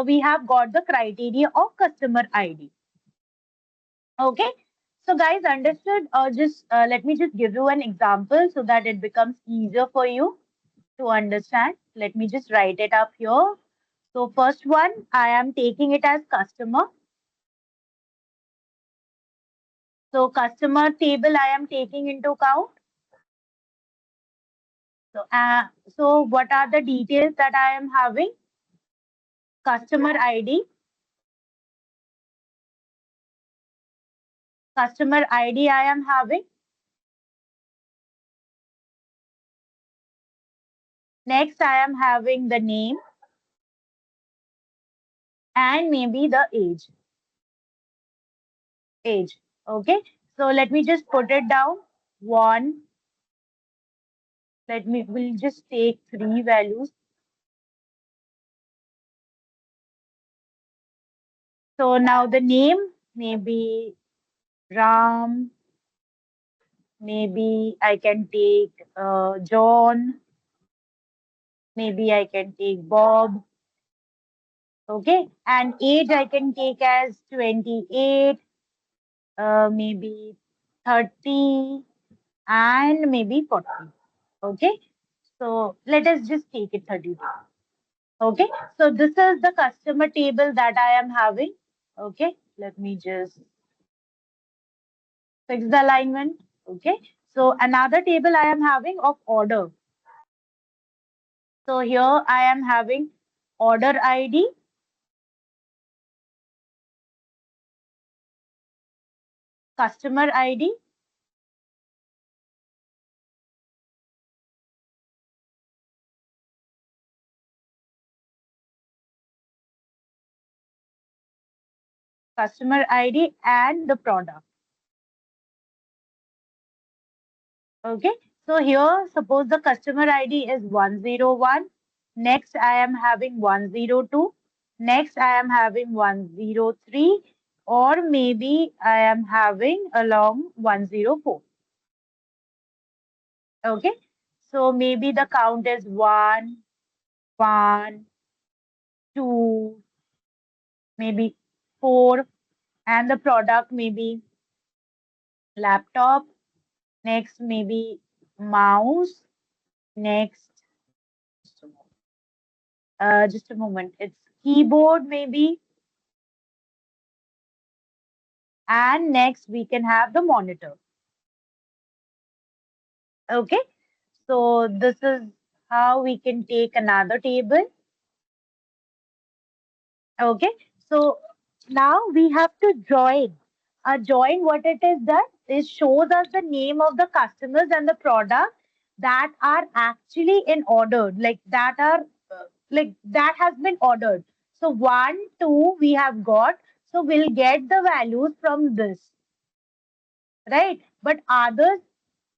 we have got the criteria of customer ID. Okay, so guys, understood? Just let me just give you an example so that it becomes easier for you to understand. Let me just write it up here. So first one, I am taking it as customer. So customer table I am taking into account. So what are the details that I am having? Customer ID, customer ID I am having. Next, I am having the name and maybe the age. Okay. So let me just put it down. One, we'll just take three values. So now the name, maybe Ram, maybe I can take John, maybe I can take Bob. Okay. And age I can take as 28, maybe 30, and maybe 40. Okay. So let us just take it 32. Okay, so this is the customer table that I am having. Okay, let me just fix the alignment. Okay, so another table I am having of order. So here I am having order ID, customer ID, customer ID, and the product. Okay, so here suppose the customer ID is 101. Next I am having 102. Next I am having 103, or maybe I am having along 104. Okay, so maybe the count is 1, 1, 2, maybe 4, and the product maybe laptop, next maybe mouse, next just a moment, it's keyboard maybe, and next we can have the monitor. Okay, so this is how we can take another table. Okay, so now we have to join. Join, what it is that it shows us the name of the customers and the product that are actually in order, like that are like that has been ordered. So 1, 2 we have got. So we'll get the values from this, right? But others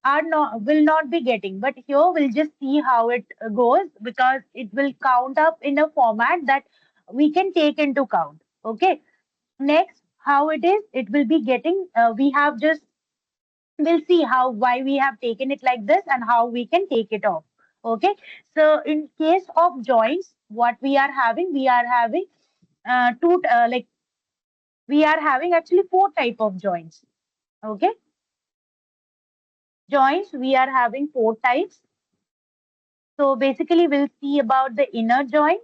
are not will not be getting. But here we'll just see how it goes, because it will count up in a format that we can take into count. Okay, next how it is, it will be getting we have just we'll see how why we have taken it like this and how we can take it off. Okay, so in case of joins, what we are having two like we are having actually four type of joins. Okay, joins we are having four types. So basically we'll see about the inner join.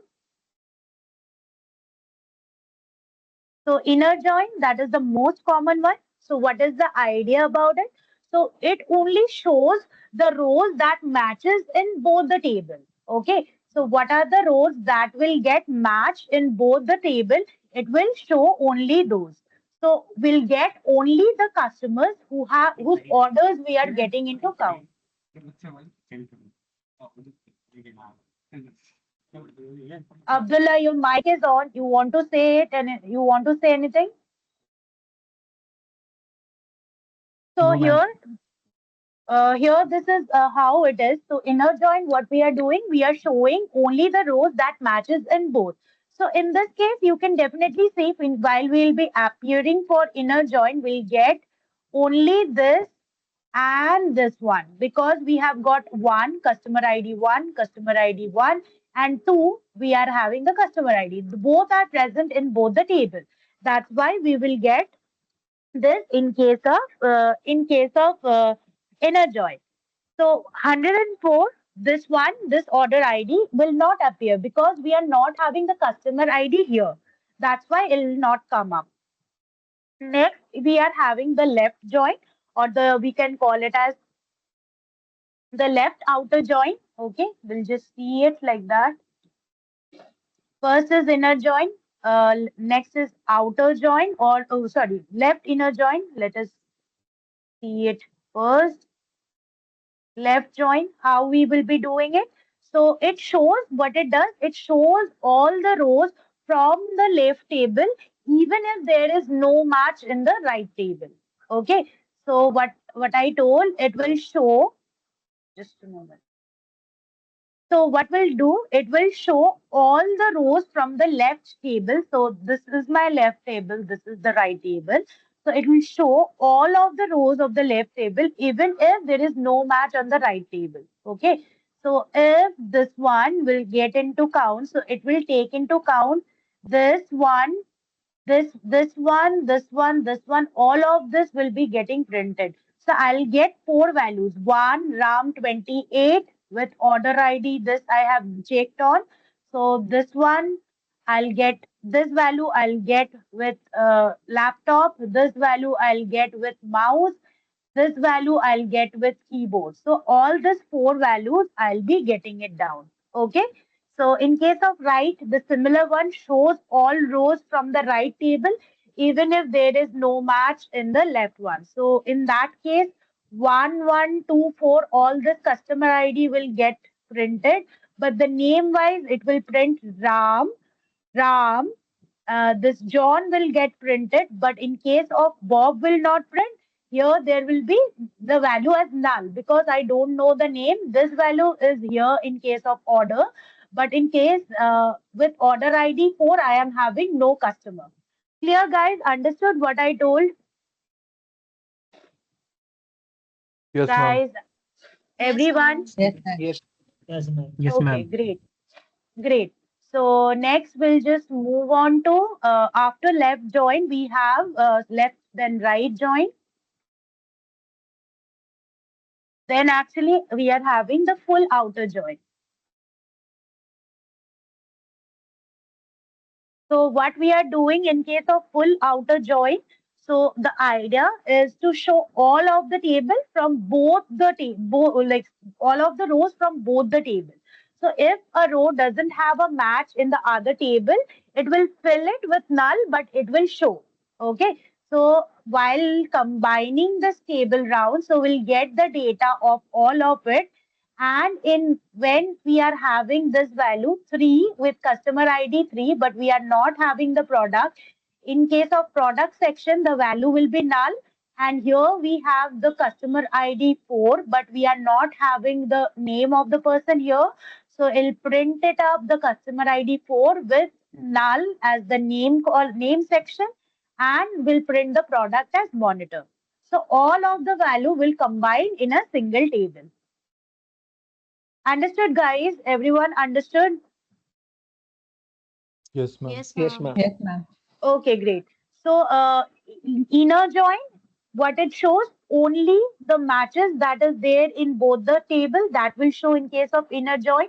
So inner join, that is the most common one. So what is the idea about it? So it only shows the rows that matches in both the table. Okay. So what are the rows that will get matched in both the table? It will show only those. So we'll get only the customers whose orders we are getting into count. Abdullah, your mic is on. You want to say it and you want to say anything? So No, ma'am. here this is how it is. So inner join, what we are doing, we are showing only the rows that matches in both. So in this case, you can definitely see while we'll be appearing for inner join, we'll get only this and this one, because we have got one, customer ID one, and two, we are having the customer ID. Both are present in both the table. That's why we will get this in case of inner join. So 104, this order ID will not appear because we are not having the customer ID here. That's why it will not come up. Next, we are having the left join, or the we can call it as the left outer join. Okay, we'll just see it like that. First is inner join. Next is outer join, or oh, sorry, left inner join. Let us see it first. Left join, how we will be doing it. So it shows what it does. It shows all the rows from the left table, even if there is no match in the right table. Okay. So what I told, it will show. Just a moment. So what will do, it will show all the rows from the left table. So this is my left table, this is the right table. So it will show all of the rows of the left table, even if there is no match on the right table. Okay. So if this one will get into count, so it will take into count this one, this one, all of this will be getting printed. So I'll get four values, one RAM 28, with order ID. This I have checked on. So this one I'll get this value. I'll get with laptop. This value I'll get with mouse. This value I'll get with keyboard. So all these four values I'll be getting it down. Okay. So in case of right, the similar one shows all rows from the right table, even if there is no match in the left one. So in that case, 1124, all this customer ID will get printed, but the name wise, it will print Ram, this John will get printed, but in case of Bob will not print, here there will be the value as null because I don't know the name. This value is here in case of order, but in case with order ID 4, I am having no customer. Clear, guys? Understood what I told? Yes, ma'am. Guys, Yes, everyone? ma'am. Yes, ma'am. Yes. Yes, ma'am. Yes, Okay, ma'am. great. Great. So next we'll just move on to after left join, we have left then right join. Then actually we are having the full outer join. So what we are doing in case of full outer join, so the idea is to show all of the table from both the like all of the rows from both the table. So if a row doesn't have a match in the other table, it will fill it with null, but it will show. Okay. So while combining this table round, so we'll get the data of all of it, and in when we are having this value 3 with customer ID 3, but we are not having the product, in case of product section, the value will be null. And here we have the customer ID 4, but we are not having the name of the person here. So it'll print it up the customer ID 4 with null as the name call name section, and will print the product as monitor. So all of the value will combine in a single table. Understood, guys? Everyone understood? Yes, ma'am. Yes, Yes, ma'am. ma'am. Yes, ma'am. Okay, great. So, inner join, what it shows, only the matches that is there in both the table that will show in case of inner join.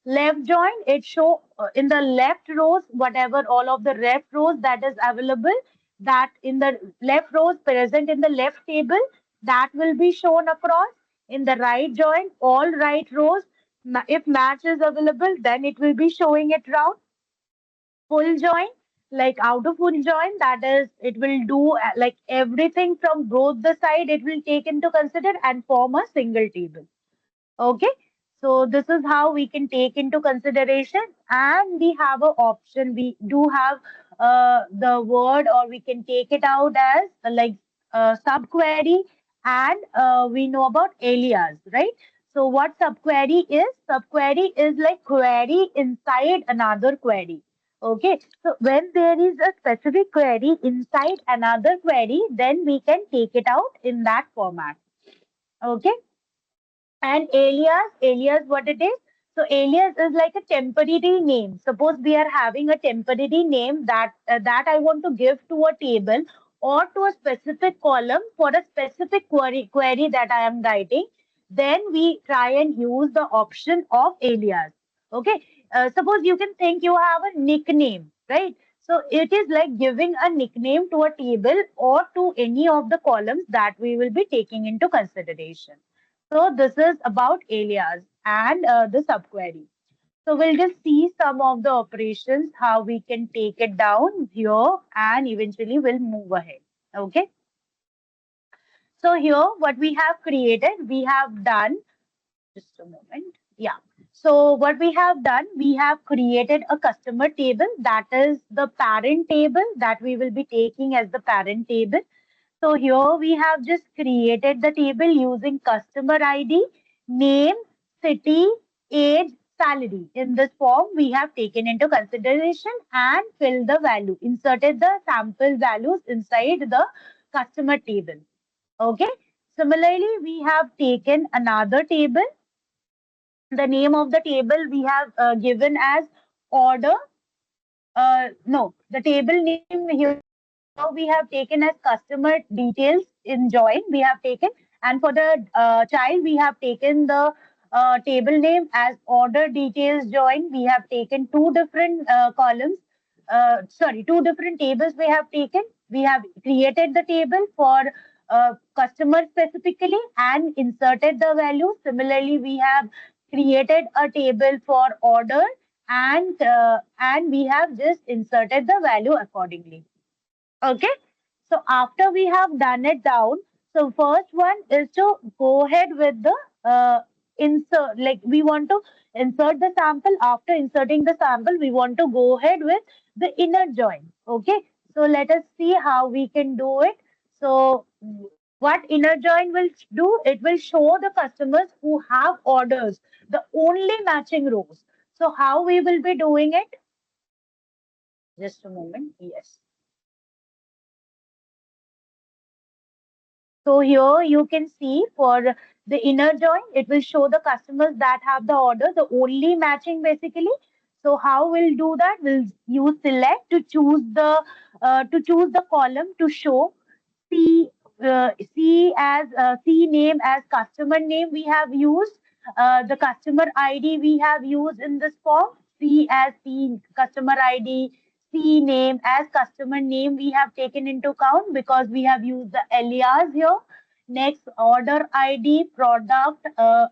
Left join, it show in the left rows, whatever all of the left rows that is available, that in the left rows present in the left table, that will be shown across. In the right join, all right rows, if match is available, then it will be showing it round. Full join, like out of full join, that is it will do like everything from both the side, it will take into consider and form a single table. Okay, so this is how we can take into consideration, and we have an option. We do have the word, or we can take it out as like subquery, and we know about alias, right? So what subquery is? Subquery is like query inside another query. Okay, so when there is a specific query inside another query, then we can take it out in that format. Okay, and alias, what it is? So alias is like a temporary name. Suppose we are having a temporary name that I want to give to a table or to a specific column for a specific query that I am writing. Then we try and use the option of alias. Okay. Suppose you can think you have a nickname, right? So it is like giving a nickname to a table or to any of the columns that we will be taking into consideration. So this is about alias and the subquery. So we'll just see some of the operations, how we can take it down here, and eventually we'll move ahead. Okay. So here what we have created, we have done, just a moment. Yeah. So what we have done, we have created a customer table that is the parent table that we will be taking as the parent table. So here we have just created the table using customer ID, name, city, age, salary. In this form, we have taken into consideration and filled the value, inserted the sample values inside the customer table. Okay. Similarly, we have taken another table. The name of the table we have given as order. No, the table name here we have taken as customer details in join. We have taken, and for the child, we have taken the table name as order details join. We have taken two different columns. Two different tables we have taken. We have created the table for customer specifically and inserted the value. Similarly, we have created a table for order and we have just inserted the value accordingly. Okay. So after we have done it down, so first one is to go ahead with the insert. Like we want to insert the sample. After inserting the sample, we want to go ahead with the inner join. Okay. So let us see how we can do it. So what inner join will do? It will show the customers who have orders, the only matching rows. So how we will be doing it? Just a moment. Yes. So here you can see for the inner join, it will show the customers that have the order, the only matching basically. So how we'll do that? We'll use select to choose the column to show C C name as customer name we have used. The customer ID we have used in this form. C as C customer ID. C name as customer name we have taken into account because we have used the alias here. Next, order ID, product,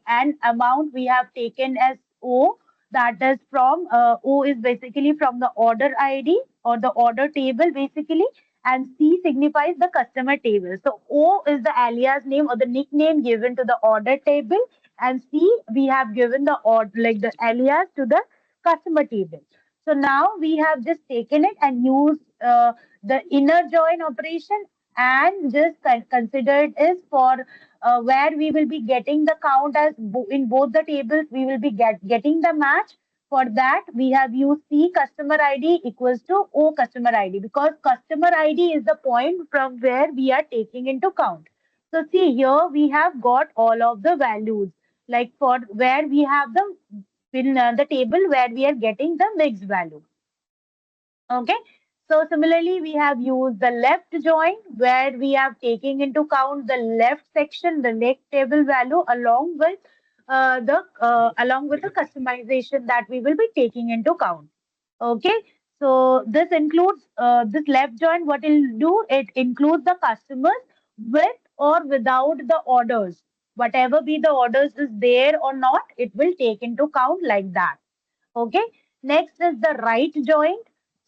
and amount we have taken as O. That is from O is basically from the order ID or the order table basically, and C signifies the customer table. So O is the alias name or the nickname given to the order table, and C we have given the order like the alias to the customer table. So now we have just taken it and used the inner join operation and just considered is for where we will be getting the count as in both the tables we will be getting the match. For that we have used C customer ID equals to O customer ID because customer ID is the point from where we are taking into count. So see here we have got all of the values like for where we have the in the table where we are getting the mixed value. Okay. So similarly, we have used the left join where we have taking into count the left section, the next table value along with the customization that we will be taking into count. Okay. So this includes this left join. What it'll do? It includes the customers with or without the orders. Whatever be the orders is there or not, it will take into count like that. Okay. Next is the right join.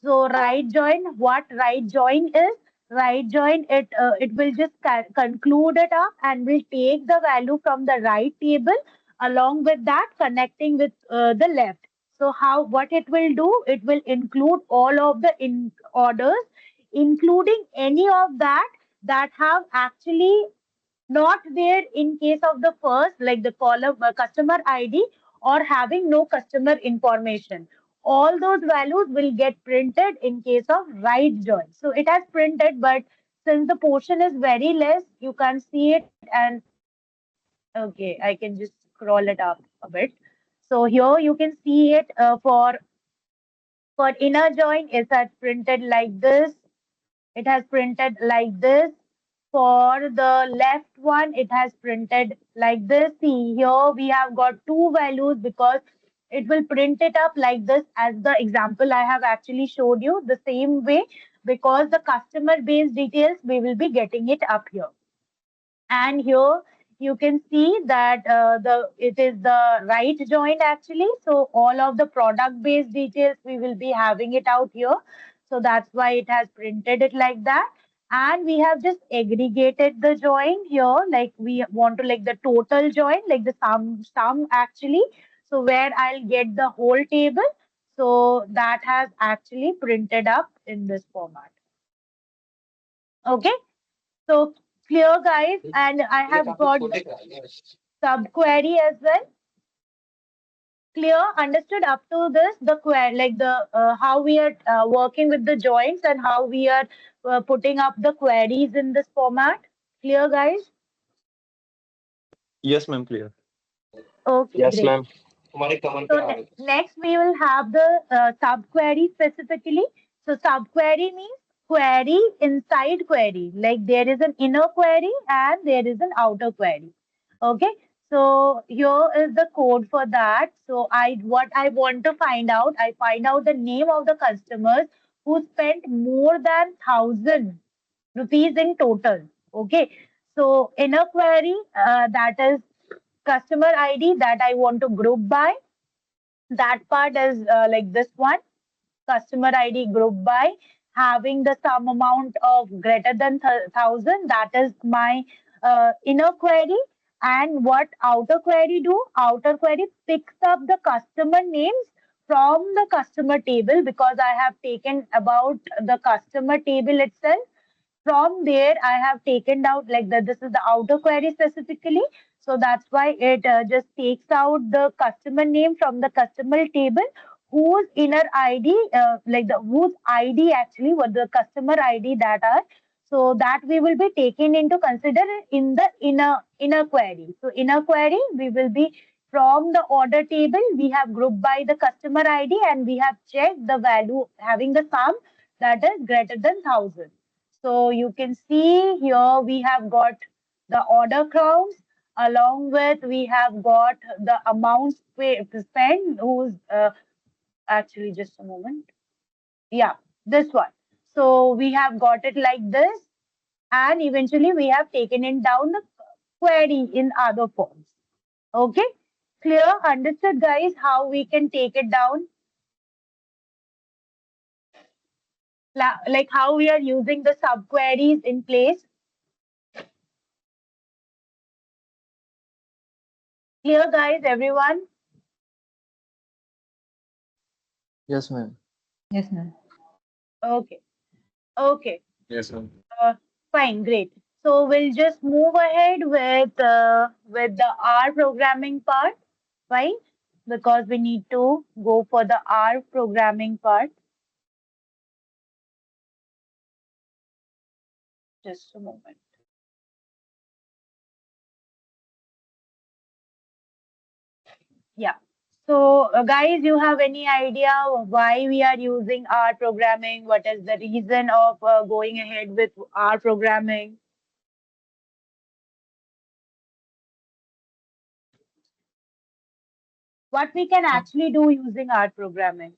So right join, what right join is? Right join, it will just conclude it up and will take the value from the right table along with that connecting with the left. So how what it will do? It will include all of the orders, including any of that have actually not there in case of the first, like the column customer ID or having no customer information. All those values will get printed in case of right join. So it has printed, but since the portion is very less, you can't see it. And okay, I can just scroll it up a bit. So here you can see it for inner join, it has printed like this. It has printed like this. For the left one, it has printed like this. See, here we have got two values because it will print it up like this as the example I have actually showed you the same way because the customer base details, we will be getting it up here. And here you can see that it is the right joint actually. So all of the product based details we will be having it out here. So that's why it has printed it like that. And we have just aggregated the join here, like we want to like the total join, like the sum actually. So where I'll get the whole table. So that has actually printed up in this format. Okay. So clear, guys, and I have got subquery as well. Clear, understood up to this the query like the how we are working with the joins and how we are putting up the queries in this format. Clear, guys? Yes, ma'am, clear. Okay, Yes, great. ma'am. So next we will have the subquery specifically. So subquery means query inside query. Like there is an inner query and there is an outer query. Okay. So here is the code for that. So what I want to find out, I find out the name of the customers who spent more than 1,000 rupees in total. Okay. So in a query, that is customer ID that I want to group by. That part is like this one, customer ID group by having the sum amount of greater than 1,000. That is my inner query. And what outer query do? Outer query picks up the customer names from the customer table, because I have taken about the customer table itself. From there, I have taken out like that. This is the outer query specifically. So that's why it just takes out the customer name from the customer table, whose inner ID, like the whose ID actually, what the customer ID that are. So that we will be taken into consider in the inner query. So inner query, we will be from the order table, we have grouped by the customer ID and we have checked the value having the sum that is greater than 1,000. So you can see here we have got the order counts, along with we have got the amounts spent, who's actually just a moment. Yeah, this one. So we have got it like this, and eventually we have taken it down the query in other forms. Okay, clear, understood, guys, how we can take it down, like how we are using the subqueries in place. Clear, guys, everyone? Yes, ma'am. Yes, ma'am. Okay, okay. Yes, ma'am. Uh, Fine, great. So we'll just move ahead with the R programming part, fine? Because we need to go for the R programming part. Just a moment. Yeah. So, guys, you have any idea why we are using R programming? What is the reason of going ahead with R programming? What we can actually do using R programming?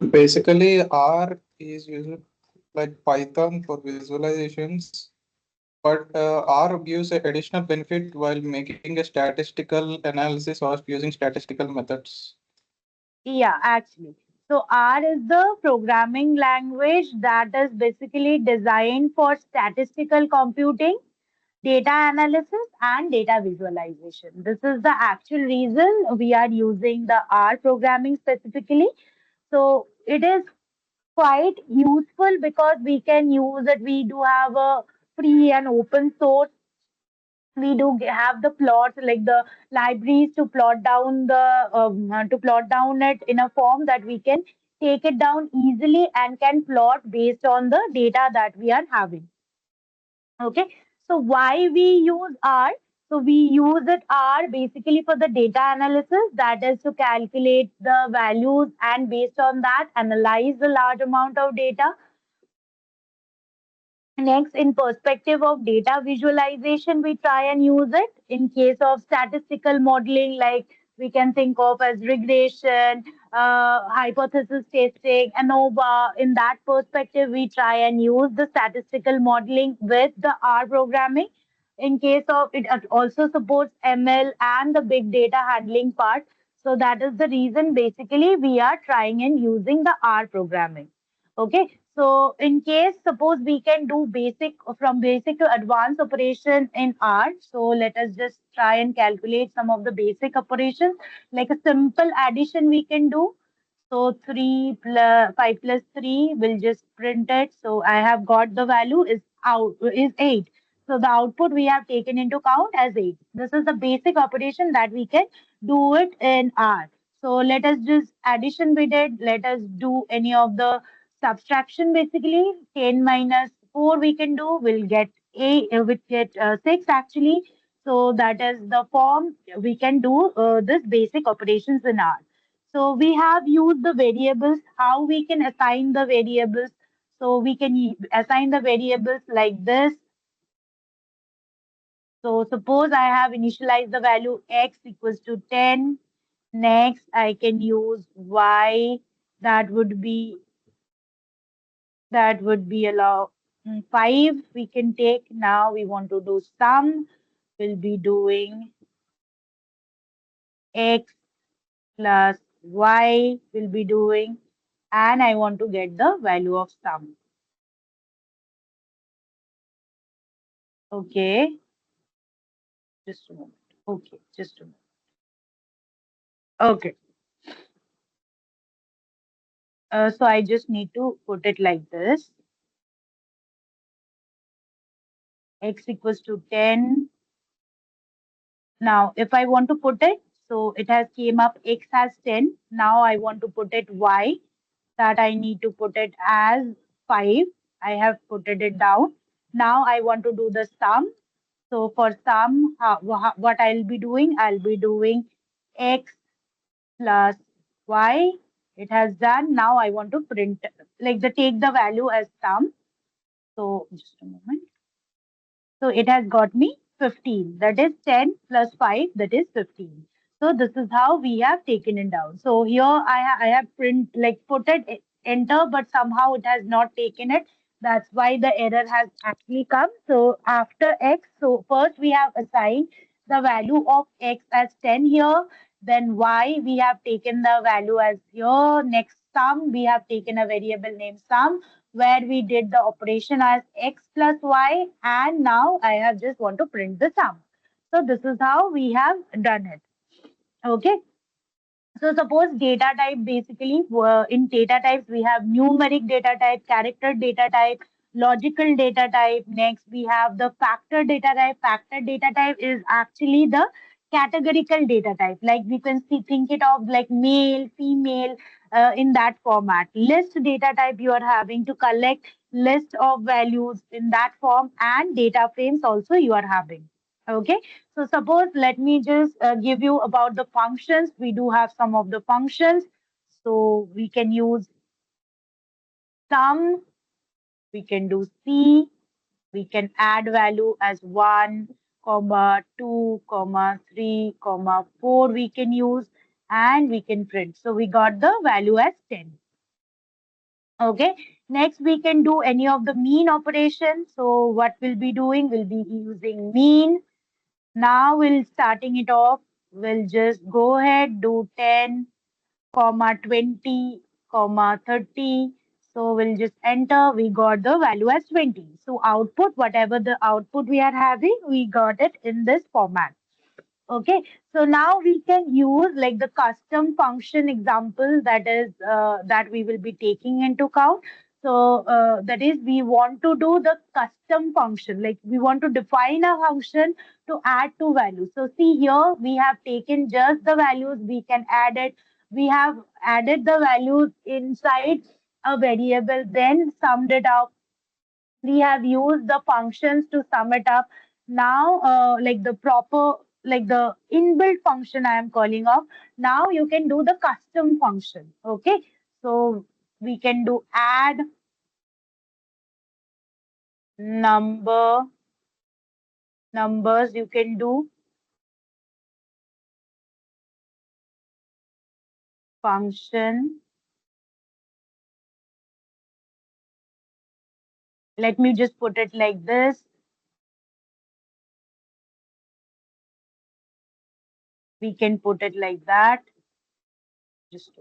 Basically, R is used like Python for visualizations, but R gives an additional benefit while making a statistical analysis or using statistical methods. Yeah, actually. So R is the programming language that is basically designed for statistical computing, data analysis, and data visualization. This is the actual reason we are using the R programming specifically. So it is quite useful because we can use it. We do have a free and open source. We do have the plots, like the libraries, to plot down it in a form that we can take it down easily and can plot based on the data that we are having. Okay, so why we use R? So we use it R basically for the data analysis, that is to calculate the values and based on that analyze the large amount of data. Next, in perspective of data visualization, we try and use it in case of statistical modeling, like we can think of as regression, hypothesis testing, ANOVA. In that perspective, we try and use the statistical modeling with the R programming. In case of it, also supports ML and the big data handling part. So that is the reason basically we are trying and using the R programming. Okay, so in case suppose we can do basic, from basic to advanced operation in R. So let us just try and calculate some of the basic operations, like a simple addition we can do. So 3 plus 5 plus 3 will just print it. So I have got the value is 8. So the output we have taken into count as 8. This is the basic operation that we can do it in R. So let us just addition we did. Let us do any of the subtraction basically. 10 minus 4 we can do. We'll get 8, we get 6 actually. So that is the form we can do this basic operations in R. So we have used the variables, how we can assign the variables. So we can assign the variables like this. So suppose I have initialized the value x equals to 10. Next, I can use y. That would be allow 5. We can take. Now we want to do sum. We'll be doing x plus y. We'll be doing, and I want to get the value of sum. Okay, just a moment. Okay, just a moment. Okay, so I just need to put it like this. X equals to 10. Now, if I want to put it, so it has came up x has 10. Now I want to put it y, that I need to put it as 5. I have put it down. Now I want to do the sum. So for sum, what I'll be doing? I'll be doing x plus y. It has done. Now I want to print, like the take the value as sum. So just a moment. So it has got me 15. That is 10 plus 5, that is 15. So this is how we have taken it down. So here I have print like put it enter, but somehow it has not taken it. That's why the error has actually come. So after x, so first we have assigned the value of x as 10 here. Then y we have taken the value as here. Next sum we have taken a variable named sum where we did the operation as x plus y, and now I have just want to print the sum. So this is how we have done it. Okay. So suppose data type, basically in data types we have numeric data type, character data type, logical data type. Next we have the factor data type. Factor data type is actually the categorical data type. Like we can see, think it of like male, female, in that format. List data type, you are having to collect list of values in that form, and data frames also you are having. Okay, so suppose let me just give you about the functions. We do have some of the functions. So we can use sum, we can do C, we can add value as 1, comma 2, comma 3, comma 4 we can use, and we can print. So we got the value as 10. Okay, next we can do any of the mean operation. So what we'll be doing, we'll be using mean. Now we'll starting it off. We'll just go ahead, do 10, comma 20, comma 30. So we'll just enter. We got the value as 20. So output, whatever the output we are having, we got it in this format. Okay, so now we can use like the custom function example, that is that we will be taking into account. So that is we want to do the custom function, like we want to define a function to add two values. So see here we have taken just the values, we can add it. We have added the values inside a variable, then summed it up. We have used the functions to sum it up. Now like the proper, like the inbuilt function I am calling of. Now you can do the custom function. Okay, so we can do add numbers, you can do function. Let me just put it like this. We can put it like that. Just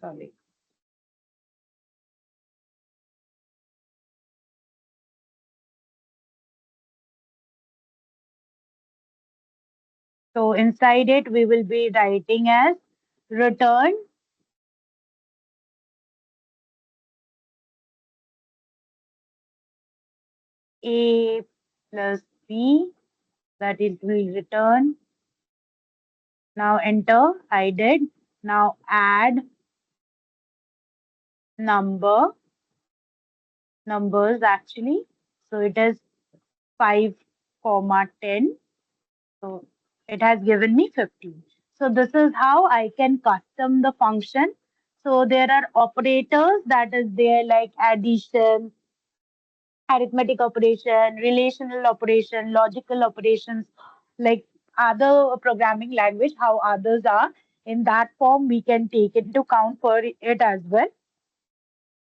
sorry. So inside it, we will be writing as return A plus B, that it will return. Now enter, I did. Now add numbers actually. So it is 5, comma 10. So it has given me 15. So this is how I can custom the function. So there are operators that is there like addition, arithmetic operation, relational operation, logical operations, like other programming language, how others are. In that form, we can take into account for it as well.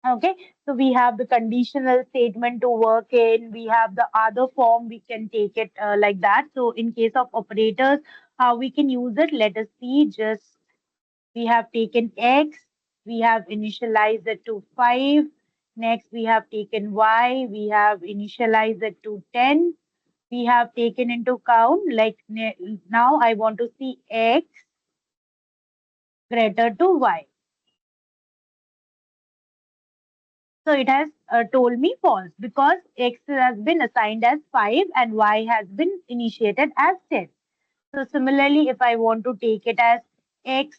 Okay, so we have the conditional statement to work in. We have the other form, we can take it like that. So in case of operators, how we can use it, let us see. Just we have taken x, we have initialized it to 5. Next, we have taken y, we have initialized it to 10. We have taken into count, like now I want to see x greater to y. So it has told me false because x has been assigned as 5 and y has been initiated as 10. So similarly, if I want to take it as x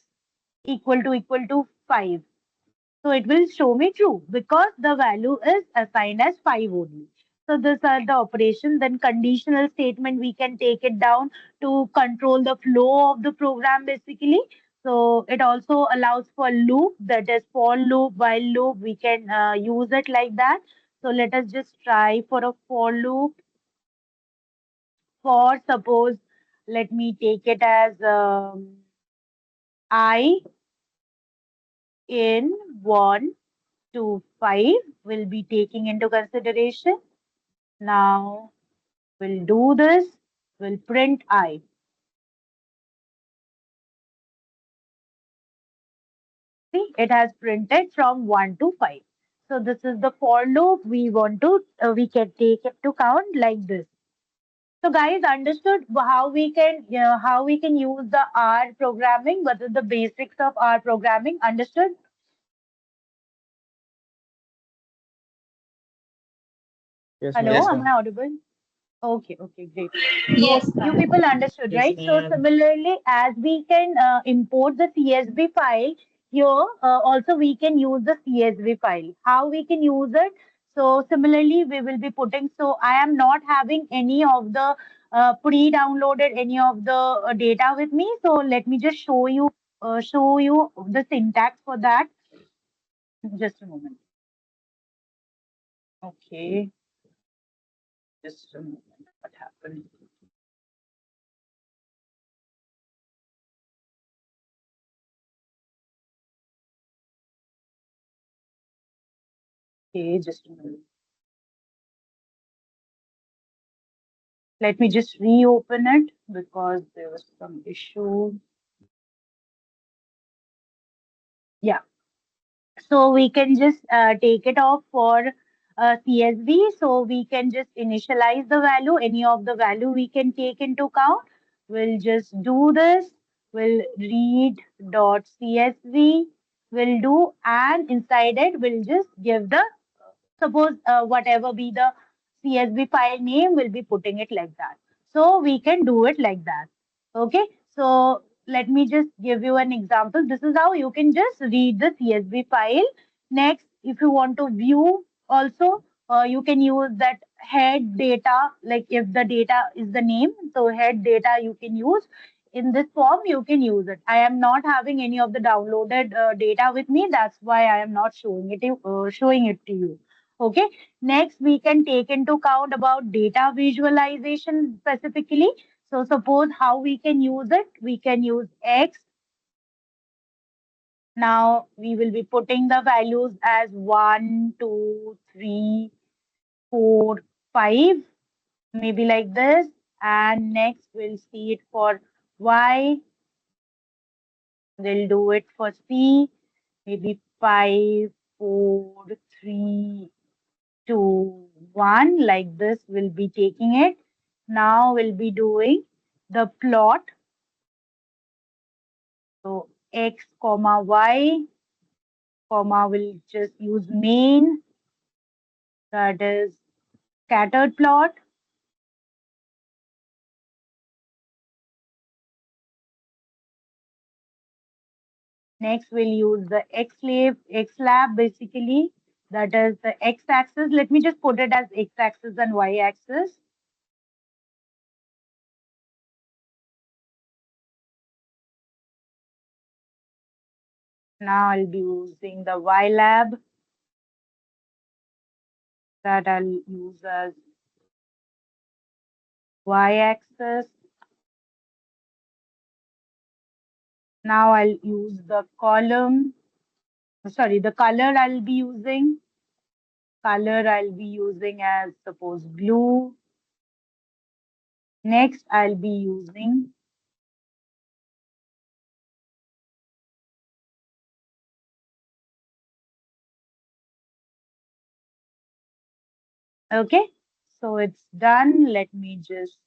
equal to 5, so it will show me true because the value is assigned as 5 only. So these are the operations. Then conditional statement, we can take it down to control the flow of the program basically. So it also allows for loop, that is for loop, while loop, we can use it like that. So let us just try for a for loop. For suppose, let me take it as I in 1 to 5 will be taking into consideration. Now we'll do this, we'll print I. See, it has printed from 1 to 5. So this is the for loop we want to, we can take it to count like this. So guys, understood how we can use the R programming, what is the basics of R programming, understood? Yes, Hello, Yes, ma'am. am I ma'am. audible? Okay, great. So Yes, you ma'am. people understood, Yes, right? So ma'am. similarly, as we can import the CSV file, here also we can use the CSV file. How we can use it? So similarly, we will be putting. So I am not having any of the pre-downloaded any of the data with me. So let me just show you the syntax for that. Just a moment. Okay, just a moment. What happened? Okay, just a moment. Let me just reopen it because there was some issue. Yeah, so we can just take it off for CSV. So we can just initialize the value, any of the value we can take into count. We'll just do this. We'll read dot CSV. We'll do, and inside it, we'll just give the, suppose whatever be the CSV file name, we'll be putting it like that. So we can do it like that. Okay. So let me just give you an example. This is how you can just read the CSV file. Next, if you want to view also, you can use that head data, like if the data is the name, so head data you can use. In this form, you can use it. I am not having any of the downloaded data with me. That's why I am not showing it to you. Okay. Next, we can take into account about data visualization specifically. So suppose how we can use it. We can use X. Now we will be putting the values as 1, 2, 3, 4, 5, maybe like this. And next we'll see it for Y. We'll do it for C, maybe 5, 4, 3, 2, 1, like this we'll be taking it. Now we'll be doing the plot. So x comma y comma will just use main, that is scattered plot. Next we'll use the xlab basically, that is the x-axis. Let me just put it as x-axis and y-axis. Now I'll be using the ylab that I'll use as y-axis. Now I'll use the column, sorry, the color I'll be using. Color I'll be using as suppose blue. Next, I'll be using okay. So it's done. Let me just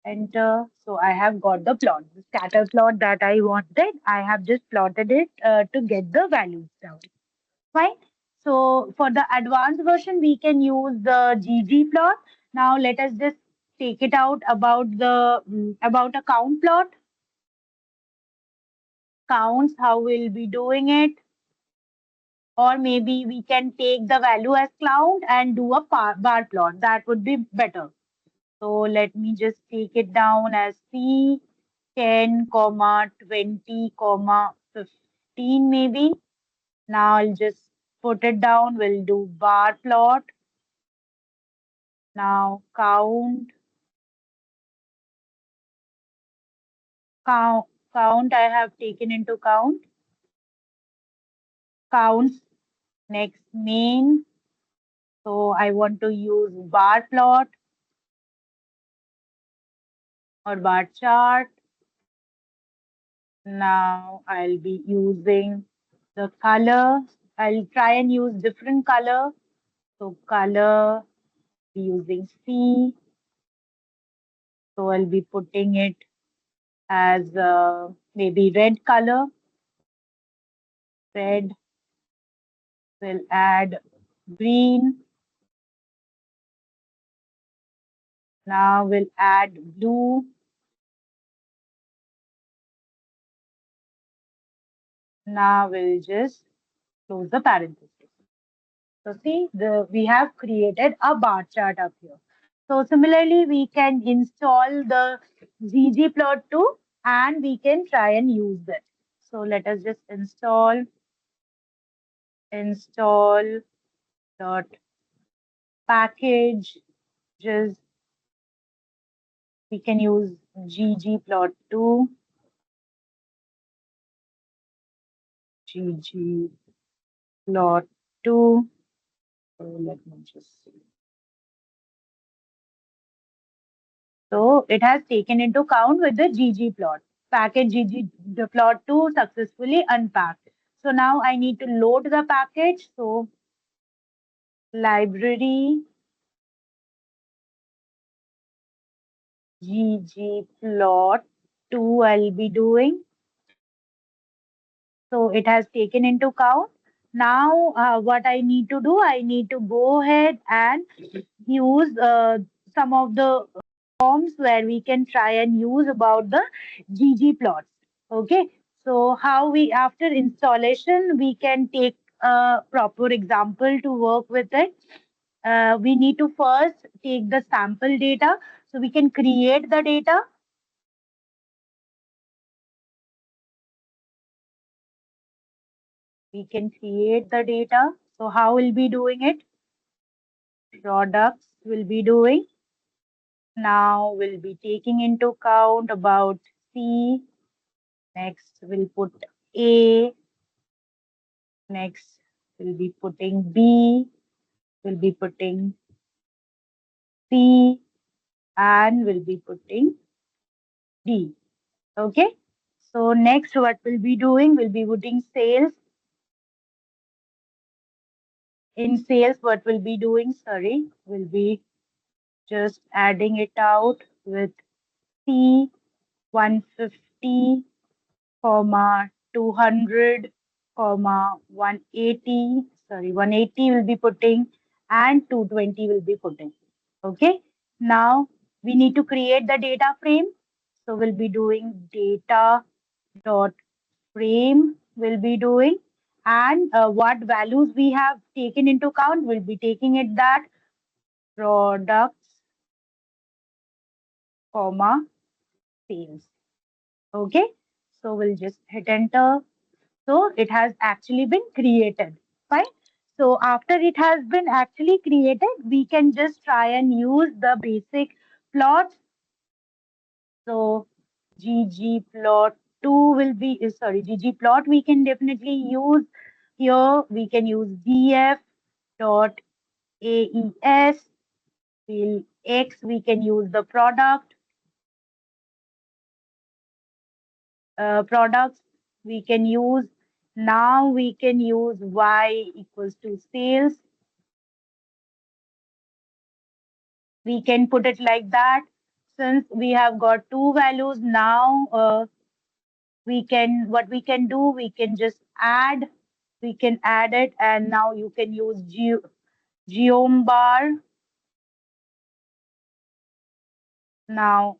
enter. So I have got the plot, the scatter plot that I wanted. I have just plotted it to get the values down. Fine. So for the advanced version, we can use the ggplot. Now let us just take it out about the about a count plot. Counts, how we'll be doing it. Or maybe we can take the value as count and do a bar plot. That would be better. So let me just take it down as C 10, comma 20, comma 15 maybe. Now I'll just put it down. We'll do bar plot. Now count, count I have taken into count. Counts next main. So I want to use bar plot or bar chart. Now I'll be using the color. I'll try and use different color. So color, be using C. So I'll be putting it as maybe red color. Red will add green. Now we'll add blue. Now we'll just close the parenthesis. So see, we have created a bar chart up here. So similarly, we can install the ggplot2 and we can try and use it. So let us just install dot package. Just we can use ggplot2 ggplot2. So let me just see. So it has taken into count with the ggplot. Package ggplot2 successfully unpacked. So now I need to load the package. So library ggplot2 I'll be doing. So it has taken into count. Now what I need to do, I need to go ahead and use some of the forms where we can try and use about the ggplots. Okay, so how we after installation we can take a proper example to work with it. We need to first take the sample data, so we can create the data. We can create the data. So how we'll be doing it? Products will be doing. Now we'll be taking into count about C. Next we'll put A. Next we'll be putting B. We'll be putting C. And we'll be putting D. Okay. So next what we'll be doing, we'll be putting sales. In sales, what we'll be doing, sorry, we'll be just adding it out with C 150, comma 200, comma 180. Sorry, 180 will be putting and 220 will be putting. Okay. Now we need to create the data frame. So we'll be doing data dot frame will be doing, and what values we have taken into account, we'll be taking it that products, comma sales. Okay, so we'll just hit enter. So it has actually been created. Fine. So after it has been actually created, we can just try and use the basic plots. So ggplot2 will be, sorry, ggplot we can definitely use here. We can use df dot aes. We'll x, we can use the products we can use. Now we can use y equals to sales. We can put it like that. Since we have got two values now, what we can do, we can just add. We can add it, and now you can use geom bar. Now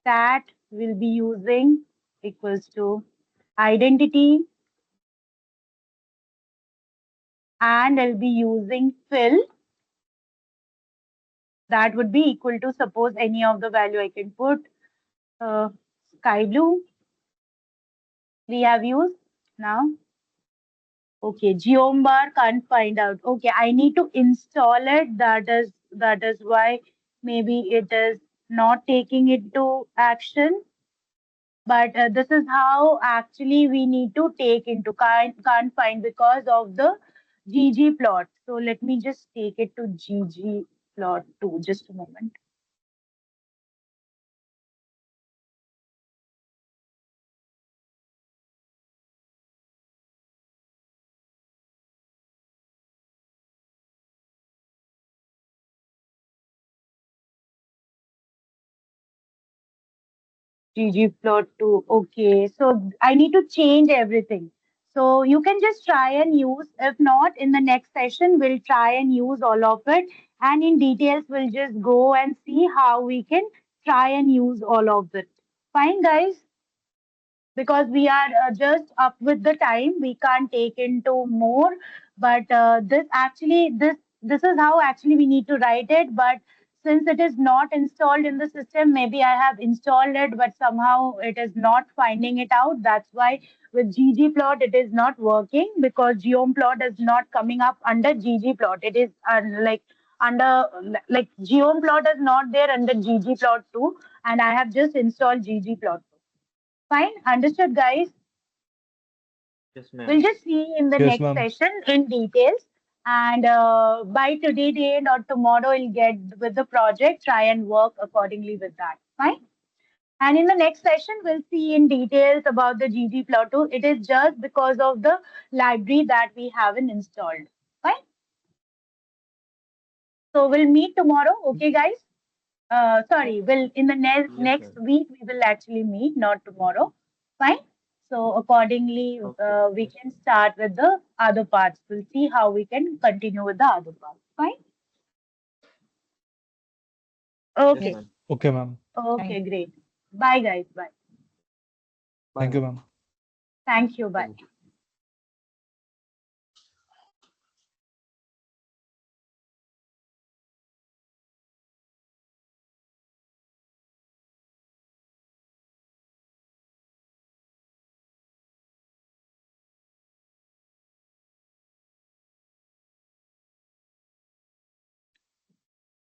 stat will be using equals to identity, and I'll be using fill. That would be equal to, suppose any of the value I can put, sky blue we have used now. Okay, geom bar can't find out. Okay, I need to install it. That is why maybe it is not taking it to action. But this is how actually we need to take into can't find because of the ggplot. So let me just take it to ggplot2. Just a moment. ggplot2. Okay, so I need to change everything. So you can just try and use. If not, in the next session, we'll try and use all of it. And in details, we'll just go and see how we can try and use all of it. Fine, guys, because we are just up with the time, we can't take into more. But this is how actually we need to write it. But since it is not installed in the system, maybe I have installed it but somehow it is not finding it out. That's why with ggplot it is not working, because geomplot is not coming up under ggplot. It is like under, like geomplot is not there under ggplot too, and I have just installed ggplot. Fine, understood, guys. Yes, We'll ma'am. just see in the Yes, next ma'am. session in details. And by today end or tomorrow, we'll get with the project, try and work accordingly with that. Fine. And in the next session, we'll see in details about the ggplot2. It is just because of the library that we haven't installed. Fine. So we'll meet tomorrow. Okay, guys. Sorry, well, in the Yes, next ma'am. week we will actually meet, not tomorrow. Fine. So accordingly, Okay. we can start with the other parts. We'll see how we can continue with the other parts. Fine. Yes, Okay. ma'am. Okay, ma'am. Okay, great. Bye, guys. Bye. Bye, Thank you, ma'am. ma'am. Thank you. Bye. Thank you.